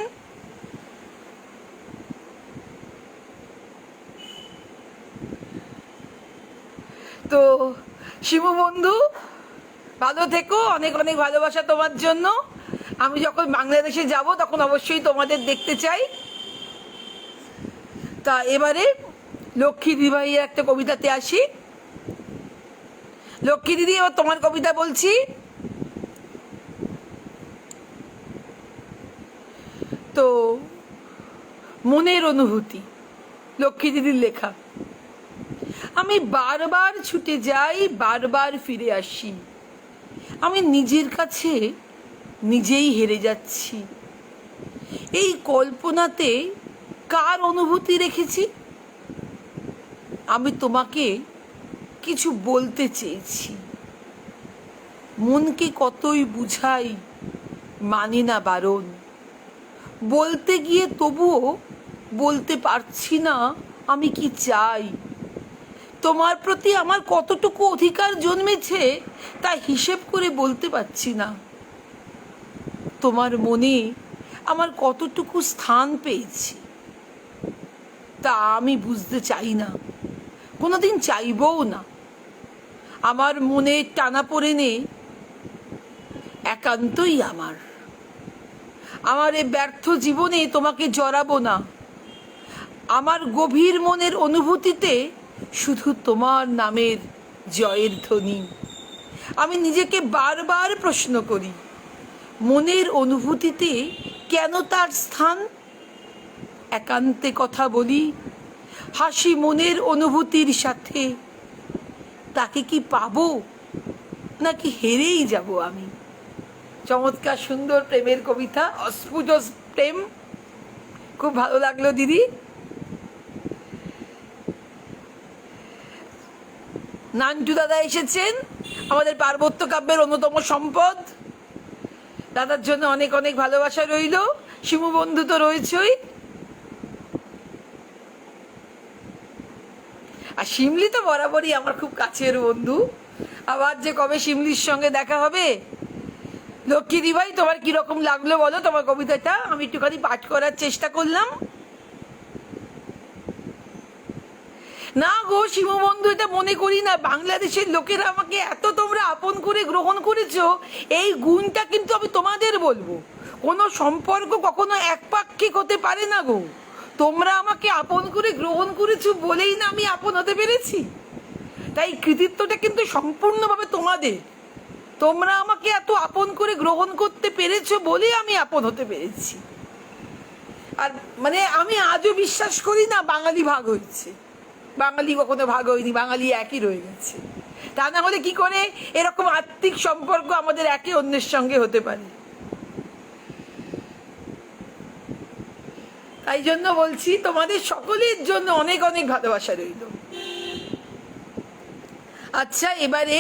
তো শিবু বন্ধু ভালো থেকো, অনেক অনেক ভালোবাসা তোমার জন্য। আমি যখন বাংলাদেশে যাব তখন অবশ্যই তোমাদের দেখতে চাই। তা এবারে লক্ষ্মী দিদিভাইয়ের একটা কবিতাতে আসি। লক্ষ্মী দিদি এবার তোমার কবিতা বলছি। তো মনের অনুভূতি, লক্ষ্মী দিদির লেখা। আমি বারবার ছুটে যাই, বারবার ফিরে আসি, আমি নিজের কাছে নিজেই হেরে যাচ্ছি। এই কল্পনাতে কার অনুভূতি রেখেছি? আমি তোমাকে কিছু বলতে চেয়েছি, মনকে কতই বুঝাই, মানি না বারণ। বলতে গিয়ে তবুও বলতে পারছি না আমি কি চাই। তোমার প্রতি আমার কতটুকু অধিকার জন্মেছে তা হিসেব করে বলতে পারছি না। তোমার মনে আমার কতটুকু স্থান পেয়েছি তা আমি বুঝতে চাই না, কোনোদিন চাইবও না। আমার মনে টানা পড়ে নে একান্তই আমার। আমার এ ব্যর্থ জীবনে তোমাকে জড়াবো না। আমার গভীর মনের অনুভূতিতে শুধু তোমার নামের জয়ের ধ্বনি। আমি নিজেকে বারবার প্রশ্ন করি, মনের অনুভূতিতে কেন তার স্থান? একান্তে কথা বলি, হাসি মনের অনুভূতির সাথে। তাকে কি পাবো নাকি হেরেই যাব আমি? চমৎকার সুন্দর প্রেমের কবিতা, অস্ফুট প্রেম। খুব ভালো লাগলো দিদি। নান্টু দাদা এসেছেন, আমাদের পার্বত্য কাব্যের অন্যতম সম্পদ। দাদার জন্য অনেক অনেক ভালোবাসা রইল। শিমু বন্ধু তো রয়েছই, আর শিমলি তো বরাবরই আমার খুব কাছের বন্ধু। আবার যে কবে শিমলির সঙ্গে দেখা হবে। লক্ষ্মী ভাই, তোমার কিরকম লাগলো বলো তোমার কবিতাটা? আমি একটুখানি পাঠ করার চেষ্টা করলাম। না গো শিমু বন্ধু, এটা মনে করি না। বাংলাদেশের লোকেরা আমাকে এত তোমরা আপন করে গ্রহণ করেছো, এই গুণটা কিন্তু আমি তোমাদের বলবো। কোনো সম্পর্ক কখনো একপাক্ষিক হতে পারে না গো। তোমরা আমাকে আপন করে গ্রহণ করেছো বলেই না আমি আপন হতে পেরেছি। তাই কৃতিত্বটা কিন্তু সম্পূর্ণভাবে তোমাদের। তোমরা আমাকে এত আপন করে গ্রহণ করতে পেরেছো বলেই আমি আপন হতে পেরেছি। আর মানে আমি আজও বিশ্বাস করি না বাঙালি ভাগ হয়েছে। বাঙালি কখনো ভাগ হয়নি, বাঙালি একই রয়ে গেছে। তা না হলে কি করে এরকম আত্মিক সম্পর্ক আমাদের একে অন্যের সঙ্গে হতে পারে? তাই জন্য বলছি, তোমাদের সকলের জন্য অনেক অনেক ভালোবাসা রইল। আচ্ছা, এবারে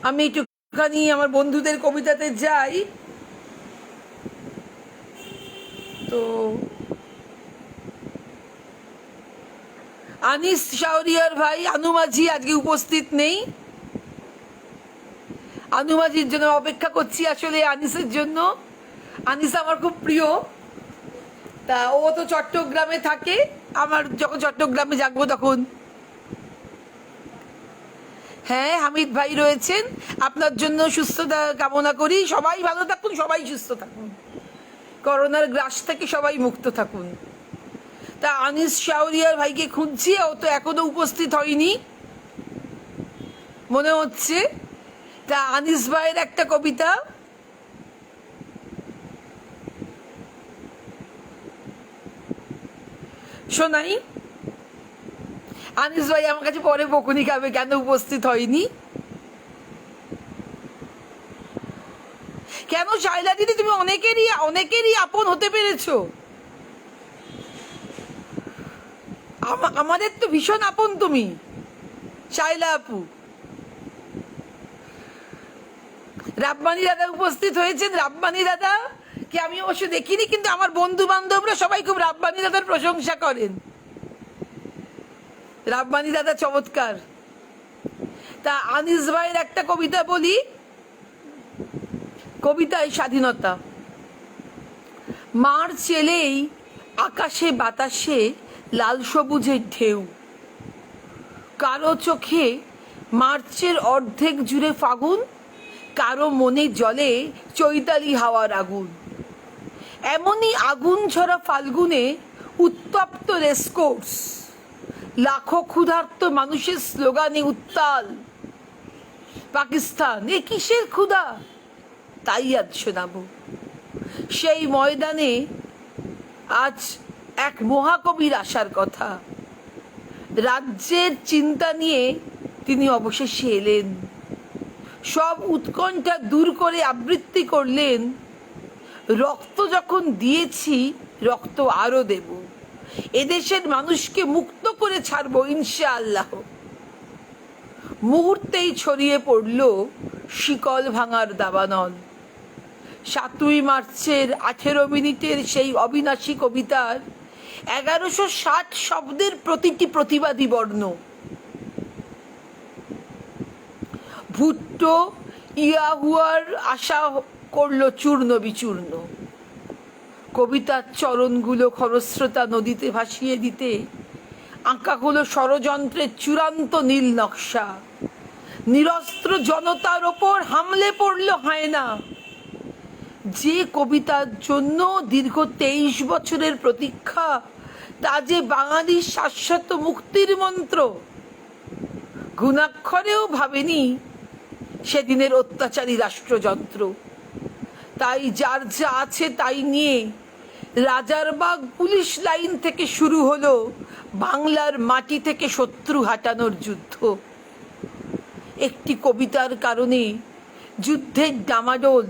আমি একটুখানি আমার বন্ধুদের কবিতাতে যাই। তো আনিস শাহরিয়ার ভাই, আনু মাঝি আজকে উপস্থিত নেই। আনু মাঝির জন্য অপেক্ষা করছি, আসলে আনিসের জন্য। আনিস আমার খুব প্রিয়। তা ও তো চট্টগ্রামে থাকে, আমার যখন চট্টগ্রামে যাবো তখন। হ্যাঁ, হামিদ ভাই রয়েছেন, আপনার জন্য সুস্থতা কামনা করি। সবাই ভালো থাকুন, সবাই সুস্থ থাকুন, করোনার গ্রাস থেকে সবাই মুক্ত থাকুন। তা আনিস শাহরিয়ার ভাইকে খুঁজছি, ও তো এখনো উপস্থিত হয়নি মনে হচ্ছে। তা আনিস ভাইয়ের একটা কবিতা শোনাই। আনিস ভাই আমার কাছে পরে বকুনি খাবে কেন উপস্থিত হয়নি। কেন শাইলা দিদি, তুমি অনেকেরই আপন হতে পেরেছো। আমাদের তো ভীষণ আপন তুমি, শাইলা আপু। রাব্বানি দাদা উপস্থিত হয়েছেন। রাব্বানি দাদা কি আমি অবশ্য দেখিনি, কিন্তু আমার বন্ধু বান্ধবরা সবাই খুব রাব্বানি দাদার প্রশংসা করেন। রাব্বানি দাদা চমৎকার। তা আনিস ভাইয়ের একটা কবিতা বলি। কবিতায় স্বাধীনতা। মার্চ এলেই আকাশে বাতাসে লাল সবুজের ঢেউ। কারো চোখে মার্চের অর্ধেক জুড়ে ফাগুন, কারো মনে জলে চৈতালি হাওয়ার আগুন। এমনই আগুন ঝরা ফাল্গুনে উত্তপ্ত রেসকোর্স, লাখো ক্ষুধার্ত মানুষের স্লোগানে উত্তাল। পাকিস্তান এ কিসের ক্ষুধা, তাই আজ শোনাবো। সেই ময়দানে আজ এক মহাকবির আসার কথা। রাজ্যের চিন্তা নিয়ে তিনি অবশেষে এলেন। সব উৎকণ্ঠা দূর করে আবৃত্তি করলেন রক্ত যখন দিয়েছি, রক্ত আরো দেব। এদেশের মানুষকে মুক্ত করে ছাড়বো ইনশাআল্লাহ। মুহূর্তেই ছড়িয়ে পড়ল শিকল ভাঙার দাবানল। 7ই মার্চের 18 মিনিটের সেই অবিনাশী কবিতার 1160 শব্দের প্রতিটি প্রতিবাদী বর্ণ। ভুট্টো ইয়াহুয়ার আশা করল চূর্ণ বিচূর্ণ। কবিতার চরণগুলো খরস্রোতা নদীতে ভাসিয়ে দিতে আঁকা হলো ষড়যন্ত্রের চূড়ান্ত নীল নকশা। নিরস্ত্র জনতার ওপর হামলে পড়ল হায়না। যে কবিতার জন্য দীর্ঘ 23 বছরের প্রতীক্ষা, তা যে বাঙালির শাশ্বত মুক্তির মন্ত্র, ঘুণাক্ষরেও ভাবেনি সেদিনের অত্যাচারী রাষ্ট্রযন্ত্র। তাই যার যা আছে তাই নিয়ে রাজারবাগ পুলিশ লাইন থেকে শুরু হলো বাংলার মাটি থেকে শত্রু হাঁটানোর যুদ্ধ। একটি কবিতার কারণে যুদ্ধের ডামাডোল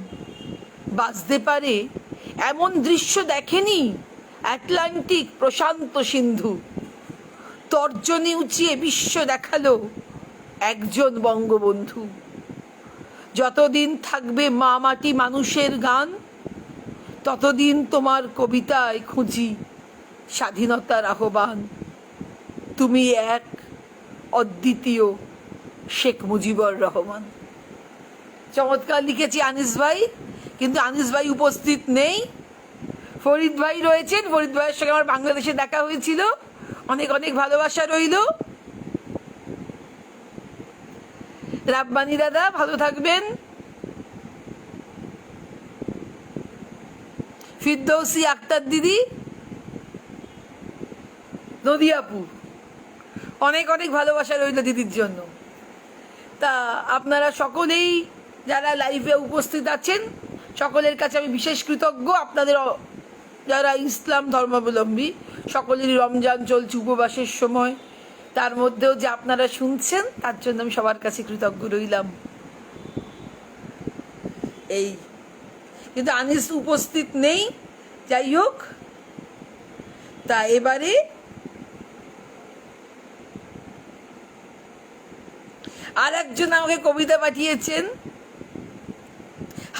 বাজতে পারে এমন দৃশ্য দেখেনি আটলান্টিক প্রশান্ত সিন্ধু। তর্জনী উঁচিয়ে বিশ্ব দেখালো একজন বঙ্গবন্ধু। যতদিন থাকবে মা মাটি মানুষের গান, ততদিন তোমার কবিতায় খুঁজি স্বাধীনতার আহ্বান। তুমি এক অদ্বিতীয় শেখ মুজিবুর রহমান। চমৎকার লিখেছি আনিস ভাই, কিন্তু আনিস ভাই উপস্থিত নেই। ফরিদ ভাই রয়েছেন। ফরিদ ভাইয়ের সঙ্গে আমার বাংলাদেশে দেখা হয়েছিল। অনেক অনেক ভালোবাসা রইল। রাব্বানি দাদা ভালো থাকবেন। ফিরদৌসি আক্তার দিদি, নদিয়াপুর, অনেক অনেক ভালোবাসা রইল দিদির জন্য। তা আপনারা সকলেই যারা লাইভে উপস্থিত আছেন, সকলের কাছে আমি বিশেষ কৃতজ্ঞ। আপনাদের যারা ইসলাম ধর্মাবলম্বী, সকলেরই রমজান চলছে, উপবাসের সময়, তার মধ্যেও যে আপনারা শুনছেন তার জন্য আমি সবার কাছে কৃতজ্ঞ রইলাম। এই কিন্তু আনিস উপস্থিত নেই। যাই হোক, তা এবারে আর একজন আমাকে কবিতা পাঠিয়েছেন,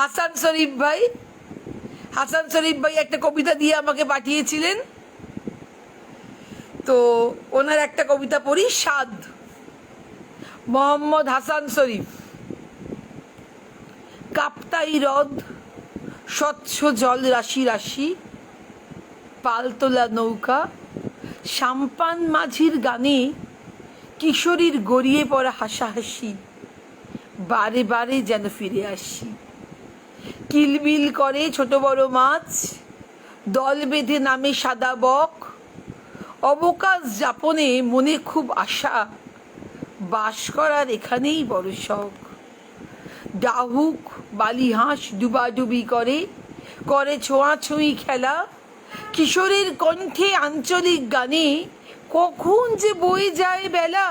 হাসান শরীফ ভাই। হাসান শরীফ ভাই একটা কবিতা দিয়ে আমাকে পাঠিয়েছিলেন। তো ওনার একটা কবিতা পড়ি। সাদ, মোহাম্মদ হাসান শরীফ। কাপ্তাই হ্রদ, স্বচ্ছ জল রাশি রাশি, পালতোলা নৌকা, সাম্পান মাঝির গানে কিশোরীর গড়িয়ে পড়া হাসাহাসি, বারে বারে যেন ফিরে আসি। কিলবিল করে ছোট বড় মাছ, দল বেঁধে নামে সাদা বক। অবকাশ যাপনে মনে খুব আশা, বাস করার এখানেই বড় শখ। ডাহুক বালি হাঁস ডুবাডুবি করে, করে ছোঁয়াছুঁই খেলা। কিশোরের কণ্ঠে আঞ্চলিক গানে কখন যে বয়ে যায় বেলা।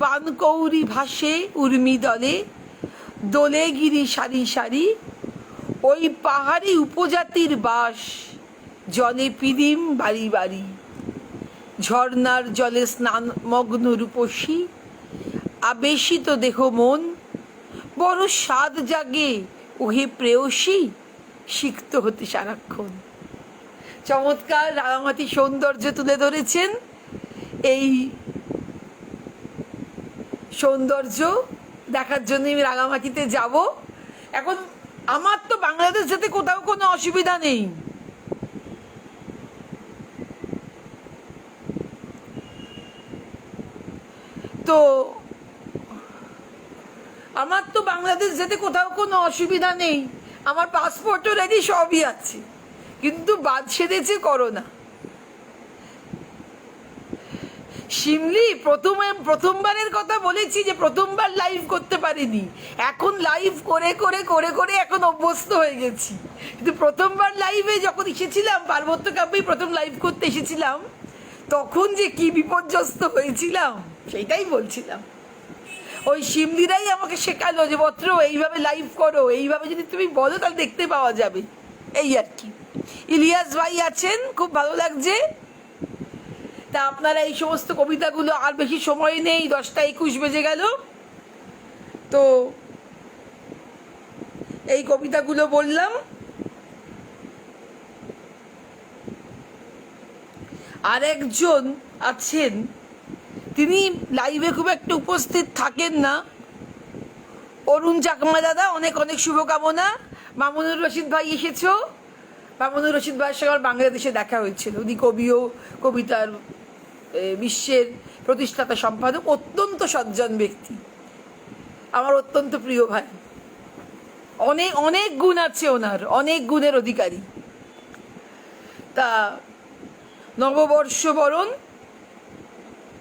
পানকৌড়ি ভাসে উর্মি দলে, দোলে গিরি সারি সারি। ওই পাহাড়ি উপজাতির বাস, জলে পিদিম বাড়ি বাড়ি। ঝর্নার জলে স্নান মগ্ন রূপসী, আবেশিত দেহ মন। বড় স্বাদ জাগে ওহে প্রেয়সী, সিক্ত হতে সারাক্ষণ। চমৎকার রাঙামাটি সৌন্দর্য তুলে ধরেছেন। এই সৌন্দর্য দেখার জন্য আমি রাঙামাটিতে যাব। এখন আমার তো বাংলাদেশ যেতে কোথাও কোনো অসুবিধা নেই। তো আমার তো বাংলাদেশ যেতে কোথাও কোনো অসুবিধা নেই। আমার পাসপোর্টও রেডি, সবই আছে, কিন্তু বাদ সেধেছে করোনা। শিমলি প্রথমবারের কথা বলেছি যে প্রথমবার লাইভ করতে পারিনি। এখন লাইভ করে করে করে করে এখন অভ্যস্ত হয়ে গেছি। কিন্তু প্রথমবার লাইভে যখন এসেছিলাম, পার্বত্য কাব্যেই প্রথম লাইভ করতে এসেছিলাম, তখন যে কি বিপর্যস্ত হয়েছিলাম সেটাই বলছিলাম। ওই শিমলিরাই আমাকে শেখালো যে পত্র এইভাবে লাইভ করো, এইভাবে যদি তুমি বলো তাহলে দেখতে পাওয়া যাবে। এই আর কি। ইলিয়াস ভাই আছেন, খুব ভালো লাগছে। তা আপনারা এই সমস্ত কবিতাগুলো, আর বেশি সময় নেই, 10টা 21 বেজে গেল, তো এই কবিতাগুলো বললাম। আর একজন আছেন, তিনি লাইভে খুব একটা উপস্থিত থাকেন না, অরুণ চাকমা দাদা, অনেক অনেক শুভকামনা। মামুনুর রশিদ ভাই এসেছো, মামুনুর রশিদ ভাইয়ের সঙ্গে আমার বাংলাদেশে দেখা হয়েছিল। উনি কবি ও কবিতার বিশ্বের প্রতিষ্ঠাতা সম্পাদক, অত্যন্ত সজ্জন ব্যক্তি, আমার অত্যন্ত প্রিয় ভাই। অনেক অনেক গুণ আছে ওনার, অনেক গুণের অধিকারী। তা নববর্ষ বরণ,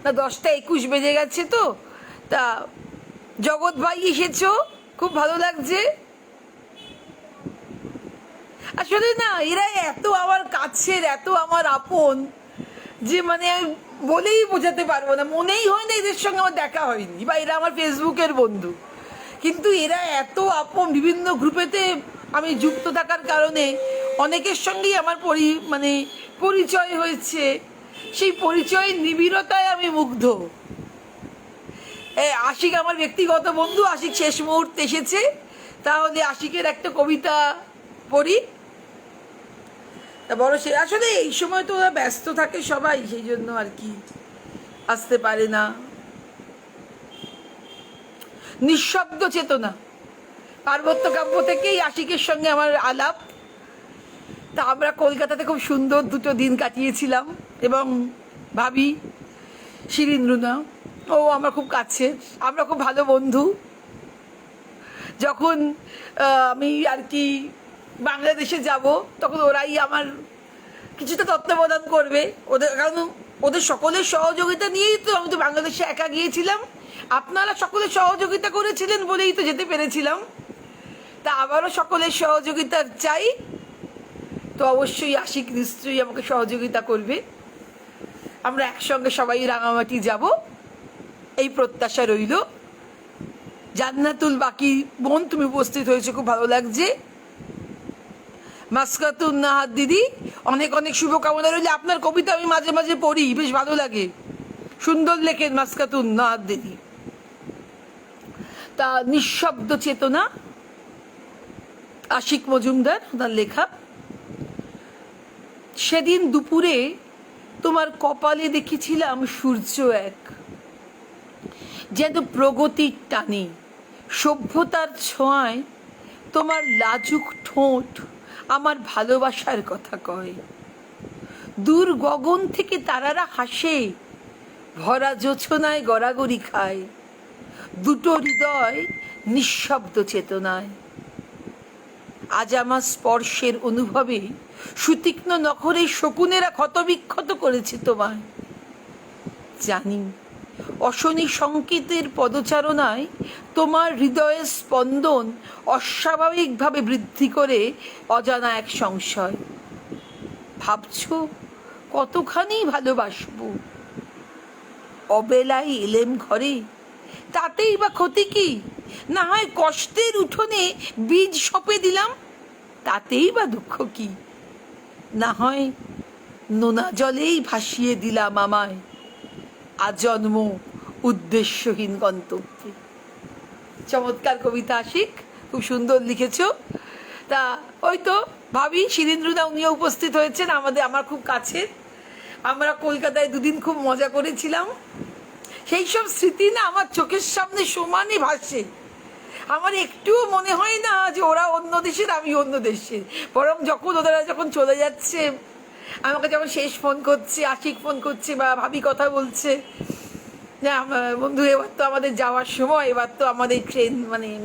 না 10টা 21 বেজে গেছে তো। তা জগৎ ভাই এসেছো, খুব ভালো লাগছে। আসলে না, এরা এত আমার কাছের, এত আমার আপন, যে মানে আমি বলেই বোঝাতে পারবো না। মনেই হয় না এদের সঙ্গে আমার দেখা হয়নি, বা এরা আমার ফেসবুকের বন্ধু, কিন্তু এরা এত আপন। বিভিন্ন গ্রুপেতে আমি যুক্ত থাকার কারণে অনেকের সঙ্গেই আমার পরিচয় হয়েছে। সেই পরিচয়ের নিবিড়তায় আমি মুগ্ধ। আশিক আমার ব্যক্তিগত বন্ধু, আশিক শেষ মুহূর্তে এসেছে, তাহলে আশিকের একটা কবিতা পড়ি। তা বড় সে আসলে এই সময় তো ওরা ব্যস্ত থাকে সবাই, সেই জন্য আর কি আসতে পারে না। নিঃশব্দ চেতনা, পার্বত্য কাব্য থেকেই আশিকের সঙ্গে আমার আলাপ। তা আমরা কলকাতাতে খুব সুন্দর 2টো দিন কাটিয়েছিলাম, এবং ভাবি শিরীন্দ্রনা, ও আমার খুব কাছে, আমরা খুব ভালো বন্ধু। যখন আমি আর কি বাংলাদেশে যাব, তখন ওরাই আমার কিছুটা তত্ত্বাবধান করবে, কারণ ওদের সকলের সহযোগিতা নিয়েই তো আমি তো বাংলাদেশে একা গিয়েছিলাম। আপনারা সকলে সহযোগিতা করেছিলেন বলেই তো যেতে পেরেছিলাম। তা আবারও সকলের সহযোগিতা চাই, তো অবশ্যই আশিক নিশ্চয়ই আমাকে সহযোগিতা করবে। আমরা একসঙ্গে সবাই রাঙামাটি যাব, এই প্রত্যাশা রইল। জান্নাতুল বাকি বোন, তুমি উপস্থিত হয়েছে, খুব ভালো লাগছে। মাসকাতুন নাহার দিদি, অনেক অনেক শুভকামনা রইল। আপনার কবিতা আমি মাঝে মাঝে পড়ি, বেশ ভালো লাগে, সুন্দর লেখেন মাসকাতুন নাহার দিদি। তা নিঃশব্দ চেতনা, আশিক মজুমদার, ওনার লেখা। সেদিন দুপুরে তোমার কপালে দেখেছিলাম সূর্য এক, যেন প্রগতির টানে সভ্যতার ছোঁয়ায় তোমার লাজুক ঠোঁট আমার ভালোবাসার কথা কয়। দূর গগন থেকে তারারা হাসে, ভরা জোছনায় গড়াগড়ি খায়, দুটো হৃদয় নিঃশব্দ চেতনায়। আজ আমার স্পর্শের অনুভবে সুতীক্ষ্ণ নখরে শকুনেরা ক্ষতবিক্ষত করেছে তোমায়। জানি অশনি সংকেতের পদচারণায় তোমার হৃদয়ের স্পন্দন অস্বাভাবিকভাবে বৃদ্ধি করে অজানা এক সংশয়। ভাবছ কতখানি ভালোবাসবো, অবেলায় এলেম ঘরে, তাতেই বা ক্ষতি কি? না হয় কষ্টের উঠোনে বীজ সঁপে দিলাম, তাতেই বা দুঃখ কি? না হয় নোনা জলেই ভাসিয়ে দিলাম আমায় আজন্ম উদ্দেশ্যহীন গন্তব্যে। চমৎকার কবিতা আশিক, খুব সুন্দর লিখেছ। তা ওই তো ভাবি শিরীন্দ্রদা, উনিও উপস্থিত হয়েছেন, আমার খুব কাছের। আমরা কলকাতায় 2 দিন খুব মজা করেছিলাম। সেই সব স্মৃতি না আমার চোখের সামনে সমানই ভাসে। আমার একটুও মনে হয় না যে ওরা অন্য দেশের, আমি অন্য দেশের। বরং ওরা যখন চলে যাচ্ছে, আমাকে যখন শেষ ফোন করছে, আশিক ফোন করছে বা ভাবি কথা বলছে, বন্ধু এবার তো আমাদের যাওয়ার সময়, এবার তো আমাদের ট্রেন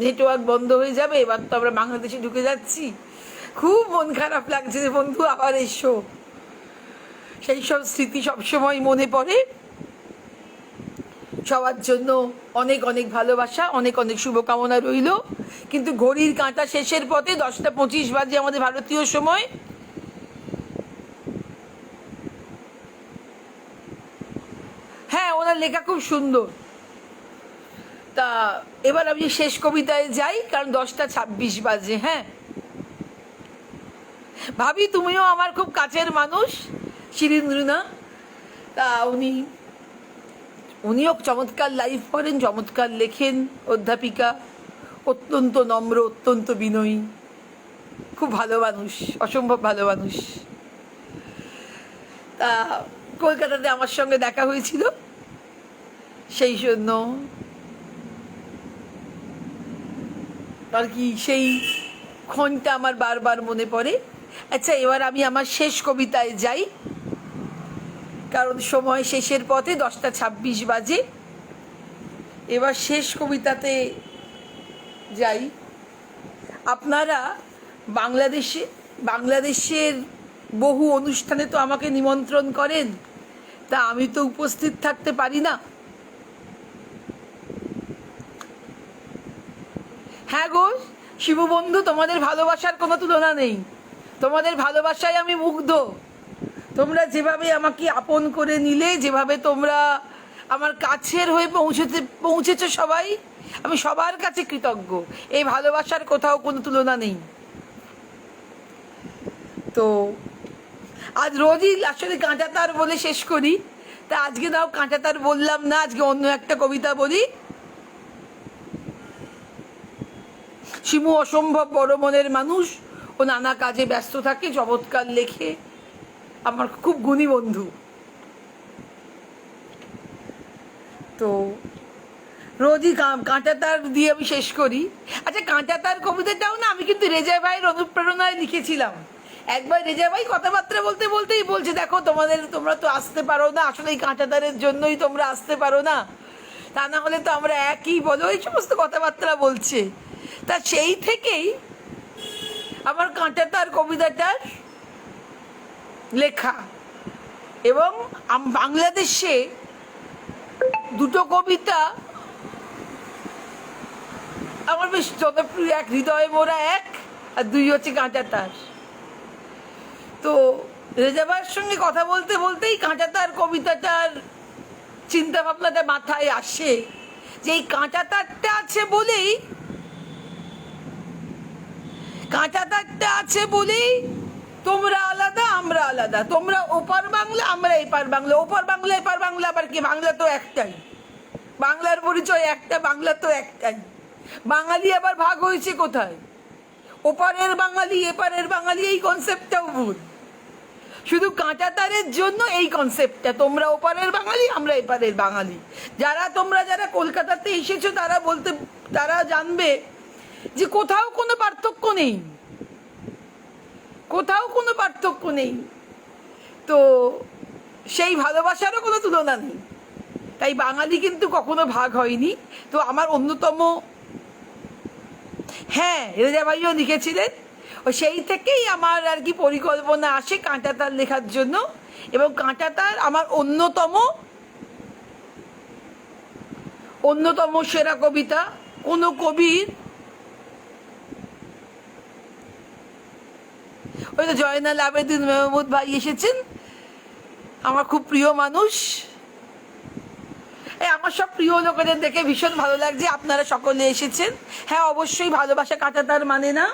নেটওয়ার্ক বন্ধ হয়ে যাবে, এবার তো আমরা বাংলাদেশে ঢুকে যাচ্ছি, খুব মন খারাপ লাগছে যে বন্ধু আবার এসো। সেই সব স্মৃতি সবসময় মনে পড়ে। সবার জন্য অনেক অনেক ভালোবাসা, অনেক অনেক শুভকামনা রইল। কিন্তু ঘড়ির কাঁটা শেষের পথে, 10টা 25 বাজে আমাদের ভারতীয় সময়। হ্যাঁ, ওনার লেখা খুব সুন্দর। তা এবার আমি শেষ কবিতায় যাই, কারণ 10টা 26 বাজে। হ্যাঁ, ভাবি তুমিও আমার খুব কাছের মানুষ, শিরীন্দ্রনা। তা উনিও চমৎকার লাইফ করেন, চমৎকার লেখেন, অধ্যাপিকা, অত্যন্ত নম্র, অত্যন্ত বিনয়ী, খুব ভালো মানুষ, অসম্ভব ভালো মানুষ। তা কলকাতাতে আমার সঙ্গে দেখা হয়েছিল, সেই জন্য আর কি সেই ক্ষণটা আমার বারবার মনে পড়ে। আচ্ছা, এবার আমি আমার শেষ কবিতায় যাই, কারণ সময় শেষের পথে, 10টা 26 বাজে। এবার শেষ কবিতাতে যাই। আপনারা বাংলাদেশের বহু অনুষ্ঠানে তো আমাকে নিমন্ত্রণ করেন, তা আমি তো উপস্থিত থাকতে পারি না। হ্যাঁ গো শিবু বন্ধু, তোমাদের ভালোবাসার কোনো তুলনা নেই, তোমাদের ভালোবাসায় আমি মুগ্ধ। তোমরা যেভাবে আমাকে আপন করে নিলে, যেভাবে তোমরা আমার কাছের হয়ে পৌঁছেছ সবাই, আমি সবার কাছে কৃতজ্ঞ। এই ভালোবাসার কোথাও কোনো তুলনা নেই। তো আজ রোজই আসলে কাঁটাতার বলে শেষ করি, তা আজকে দাও কাঁটাতার বললাম না, আজকে অন্য একটা কবিতা বলি। শিমু অসম্ভব বড় মনের মানুষ, ও নানা কাজে ব্যস্ত থাকে, চমৎকার লেখে, আমার খুব গুণী বন্ধু। তো রোজই কাঁটাতার দিয়ে আমি শেষ করি। আচ্ছা, কাঁটাতার কবিতাটাও না আমি কিন্তু রেজা ভাইয়ের অনুপ্রেরণায় লিখেছিলাম। একবার রেজা ভাই কথাবার্তা বলতেই বলছে, দেখো তোমরা তো আসতে পারো না, আসলে এই কাঁটাতারের জন্যই তোমরা আসতে পারো না, তা না হলে তো আমরা একই, বলো, এই সমস্ত কথাবার্তা বলছে। তা সেই থেকেই আমার কাঁটাতার কবিতাটার লেখা। এবং বাংলাদেশে দুটো কবিতা আমার বেশ জনপ্রিয়, এক হৃদয়ে মোরা এক, আর দুই হচ্ছে কাঁটাতার। তো রেজাবার সঙ্গে কথা বলতেই কাঁটাতার কবিতাটার চিন্তা ভাবনাটা মাথায় আসে, যে এই কাঁটাতারটা আছে বলেই তোমরা আলাদা, আমরা আলাদা, তোমরা ওপার বাংলা, আমরা এপার বাংলা। ওপার বাংলা এপার বাংলা আবার কি? বাংলা তো একটাই, বাংলার পরিচয় একটা, বাংলা তো একটাই। বাঙালি আবার ভাগ হয়েছে কোথায়? ওপারের বাঙালি, এপারের বাঙালি, এই কনসেপ্টটাও ভুল। শুধু কাঁটাতারের জন্য এই কনসেপ্টটা, তোমরা ওপারের বাঙালি, আমরা এপারের বাঙালি। যারা কলকাতাতে এসেছো তারা জানবে যে কোথাও কোনো পার্থক্য নেই। তো সেই ভালোবাসারও কোনো তুলনা নেই। তাই বাঙালি কিন্তু কখনো ভাগ হয়নি। তো আমার অন্যতম, হ্যাঁ রেজা ভাইও লিখেছিলেন, ও সেই থেকেই আমার আর কি পরিকল্পনা আসে কাঁটাতার লেখার জন্য। এবং কাঁটাতার আমার অন্যতম সেরা কবিতা। কোনো কবির, ওই তো জয়নাল আবেদিন মেহমুদ ভাই এসেছেন, আমার খুব প্রিয় মানুষ। আমার সব প্রিয় লোকেদের দেখে ভীষণ ভালো লাগছে, আপনারা সকলে এসেছেন। হ্যাঁ, অবশ্যই ভালোবাসা কাঁটাতার মানে না,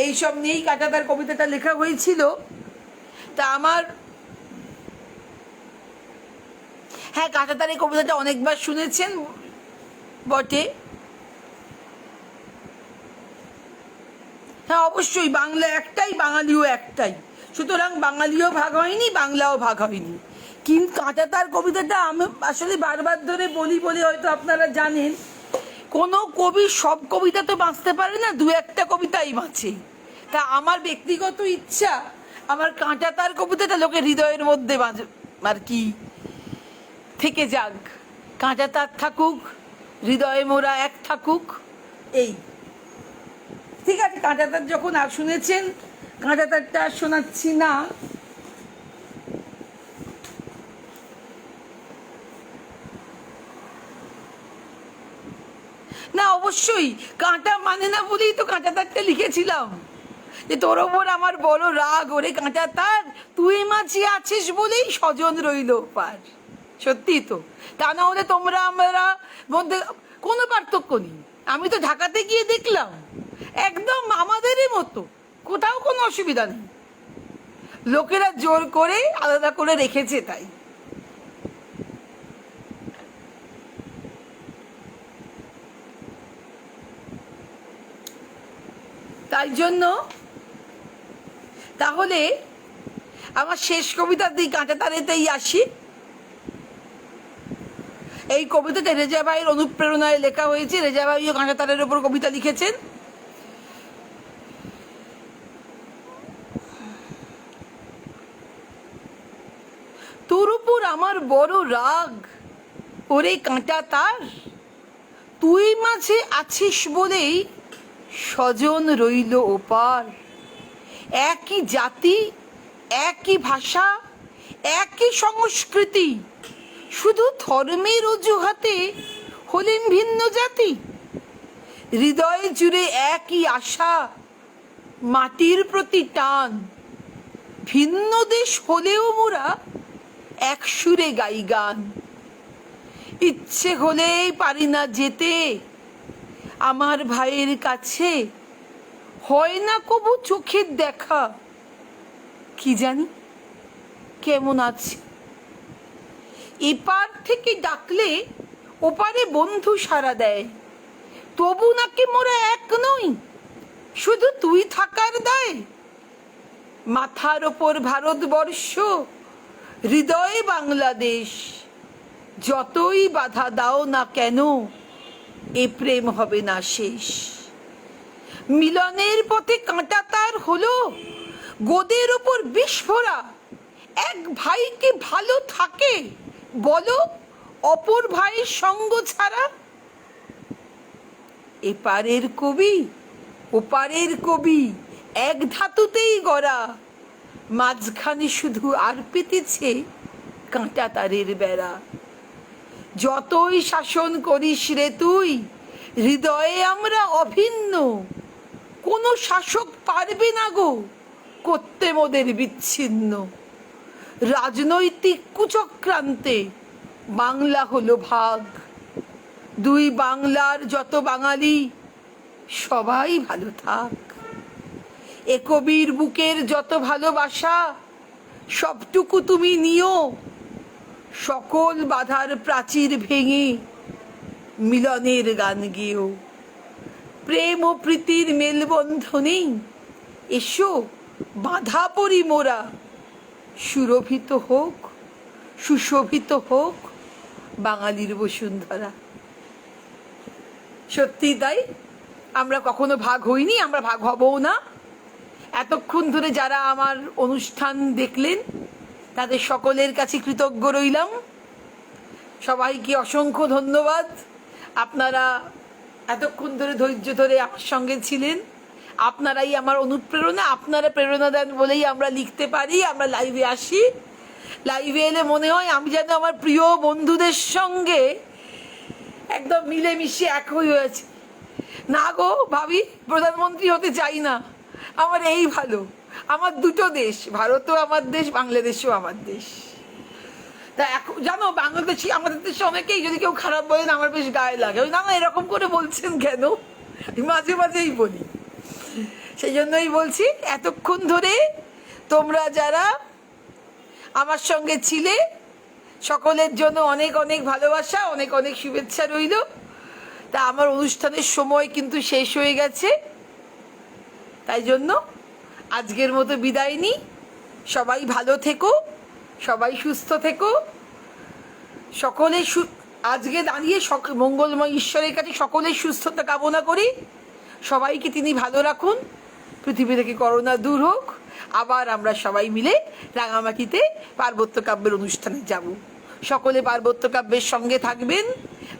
এইসব নিয়েই কাঁটাতার কবিতাটা লেখা হয়েছিল। তা আমার, হ্যাঁ, কাঁটাতার এই কবিতাটা অনেকবার শুনেছেন বটে। হ্যাঁ, অবশ্যই বাংলা একটাই, বাঙালিও একটাই, সুতরাং বাঙালিও ভাগ হয়নি, বাংলাও ভাগ হয়নি। কিন্তু কাঁটাতার কবিতাটা আমি আসলে বারবার ধরে বলে হয়তো আপনারা জানেন, কোনো কবি সব কবিতা তো বাঁচতে পারে না, দু একটা কবিতাই বাঁচে। তা আমার ব্যক্তিগত ইচ্ছা, আমার কাঁটাতার কবিতাটা লোকের হৃদয়ের মধ্যে আর কি থেকে যাক, কাঁটাতার থাকুক, হৃদয়ে মোরা এক থাকুক, এই। ঠিক আছে, কাঁটাতার যখন শুনেছেন, কাঁটাতারটা শোনাচ্ছি না। না, অবশ্যই কাঁটা মানে না বলেই তো কাঁটাতারটা লিখেছিলাম, যে তোর ওপর আমার বড় রাগ, ওরে কাঁটাতার, তুই মাঝি আছিস বলেই স্বজন রইল পার। সত্যি তো, তা না হলে আমরা মধ্যে কোনো পার্থক্য নেই। আমি তো ঢাকাতে গিয়ে দেখলাম একদম আমাদেরই মতো, কোথাও কোনো অসুবিধা নেই। লোকেরা জোর করে আলাদা করে রেখেছে তাই। তাই জন্য তাহলে আমার শেষ কবিতার দিক কাঁটাতারেতেই আসি। এই কবিতাটা রেজা ভাইয়ের অনুপ্রেরণায় লেখা হয়েছে। রেজা ভাইও কাঁটাতারের ওপর কবিতা লিখেছেন। তোর উপর আমার বড় রাগ ওরে কাঁটাতার, তুই মাঝে আছিস বলেই স্বজন রইল ওপার। একই জাতি, একই ভাষা, একই সংস্কৃতি, শুধু ধর্মের অজুহাতে হলেন ভিন্ন জাতি। হৃদয় জুড়ে একই আশা, মাটির প্রতি টান, ভিন্ন দেশ হলেও মোরা এক সুরে গাই গান। ইচ্ছে হলেই পারি না যেতে আমার ভাইয়ের কাছে, হয় না কবু চোখের দেখা, কি জানি কেমন আছে। এপার থেকে ডাকলে ওপারে বন্ধু সাড়া দেয়, তবু নাকি মোরা এক নই, শুধু তুই থাকার দায়। মাথার ওপর ভারতবর্ষ, হৃদয়ে বাংলাদেশ, যতই বাধা দাও না কেন এ প্রেম হবে না শেষ। মিলনের পথে কাঁটাতার হলো গোদের ওপর বিস্ফোরা। এক ভাইকে ভালো থাকে বলো অপর ভাইয়ের সঙ্গ ছাড়া। এপারের কবি ওপারের কবি এক ধাতুতেই গড়া, মাঝখানে শুধু আর পেতেছে কাঁটাতারের বেড়া। যতই শাসন করিস রে তুই, হৃদয়ে আমরা অভিন্ন, কোনো শাসক পারবে না গো করতে মোদের বিচ্ছিন্ন। রাজনৈতিক কুচক্রান্তে বাংলা হলো ভাগ, দুই বাংলার যত বাঙালি সবাই ভালো থাক। এ কবির বুকের যত ভালোবাসা সবটুকু তুমি নিও, সকল বাধার প্রাচীর ভেঙে মিলনের গান গেও। প্রেম ও প্রীতির মেলবন্ধনে এসো বাঁধা পড়ি মোরা, সুরভিত হোক সুশোভিত হোক বাঙালির বসুন্ধরা। সত্যি তাই, আমরা কখনো ভাগ হইনি, আমরা ভাগ হবও না। এতক্ষণ ধরে যারা আমার অনুষ্ঠান দেখলেন তাদের সকলের কাছে কৃতজ্ঞ রইলাম। সবাইকে অসংখ্য ধন্যবাদ। আপনারা এতক্ষণ ধরে ধৈর্য ধরে আমার সঙ্গে ছিলেন। আপনারাই আমার অনুপ্রেরণা, আপনারা প্রেরণা দেন বলেই আমরা লিখতে পারি, আমরা লাইভে আসি। লাইভে এলে মনে হয় আমি যেন আমার প্রিয় বন্ধুদের সঙ্গে একদম মিলেমিশে এক হয়ে আছি। না গো ভাবি, প্রধানমন্ত্রী হতে চাই না, আমার এই ভালো। আমার দুটো দেশ, ভারতও আমার দেশ, বাংলাদেশও আমার দেশ। তা এখন জানো বাংলাদেশি আমাদের দেশে অনেকেই যদি কেউ খারাপ বলেন আমার বেশ গায়ে লাগে। ওই না না এরকম করে বলছেন কেন, মাঝে মাঝেই বলি। সেই জন্যই বলছি এতক্ষণ ধরে তোমরা যারা আমার সঙ্গে ছিলে সকলের জন্য অনেক অনেক ভালোবাসা, অনেক অনেক শুভেচ্ছা রইল। তা আমার অনুষ্ঠানের সময় কিন্তু শেষ হয়ে গেছে, তাই জন্য আজকের মতো বিদায় নিই। সবাই ভালো থেকো, সবাই সুস্থ থেকো, সকলে আজকে দাঁড়িয়ে মঙ্গলময় ঈশ্বরের কাছে সকলের সুস্থতা কামনা করি। সবাইকে তিনি ভালো রাখুন, পৃথিবী থেকে করোনা দূর হোক। আবার আমরা সবাই মিলে রাঙামাটিতে পার্বত্য কাব্যের অনুষ্ঠানে যাব। সকলে পার্বত্য কাব্যের সঙ্গে থাকবেন,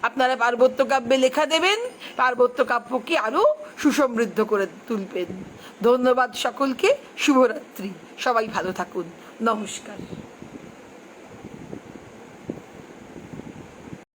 আপনারা পার্বত্য কাব্যে লেখা দেবেন, পার্বত্য কাব্যকে আরও সুসমৃদ্ধ করে তুলবেন। ধন্যবাদ সকলকে, শুভরাত্রি, সবাই ভালো থাকুন, নমস্কার।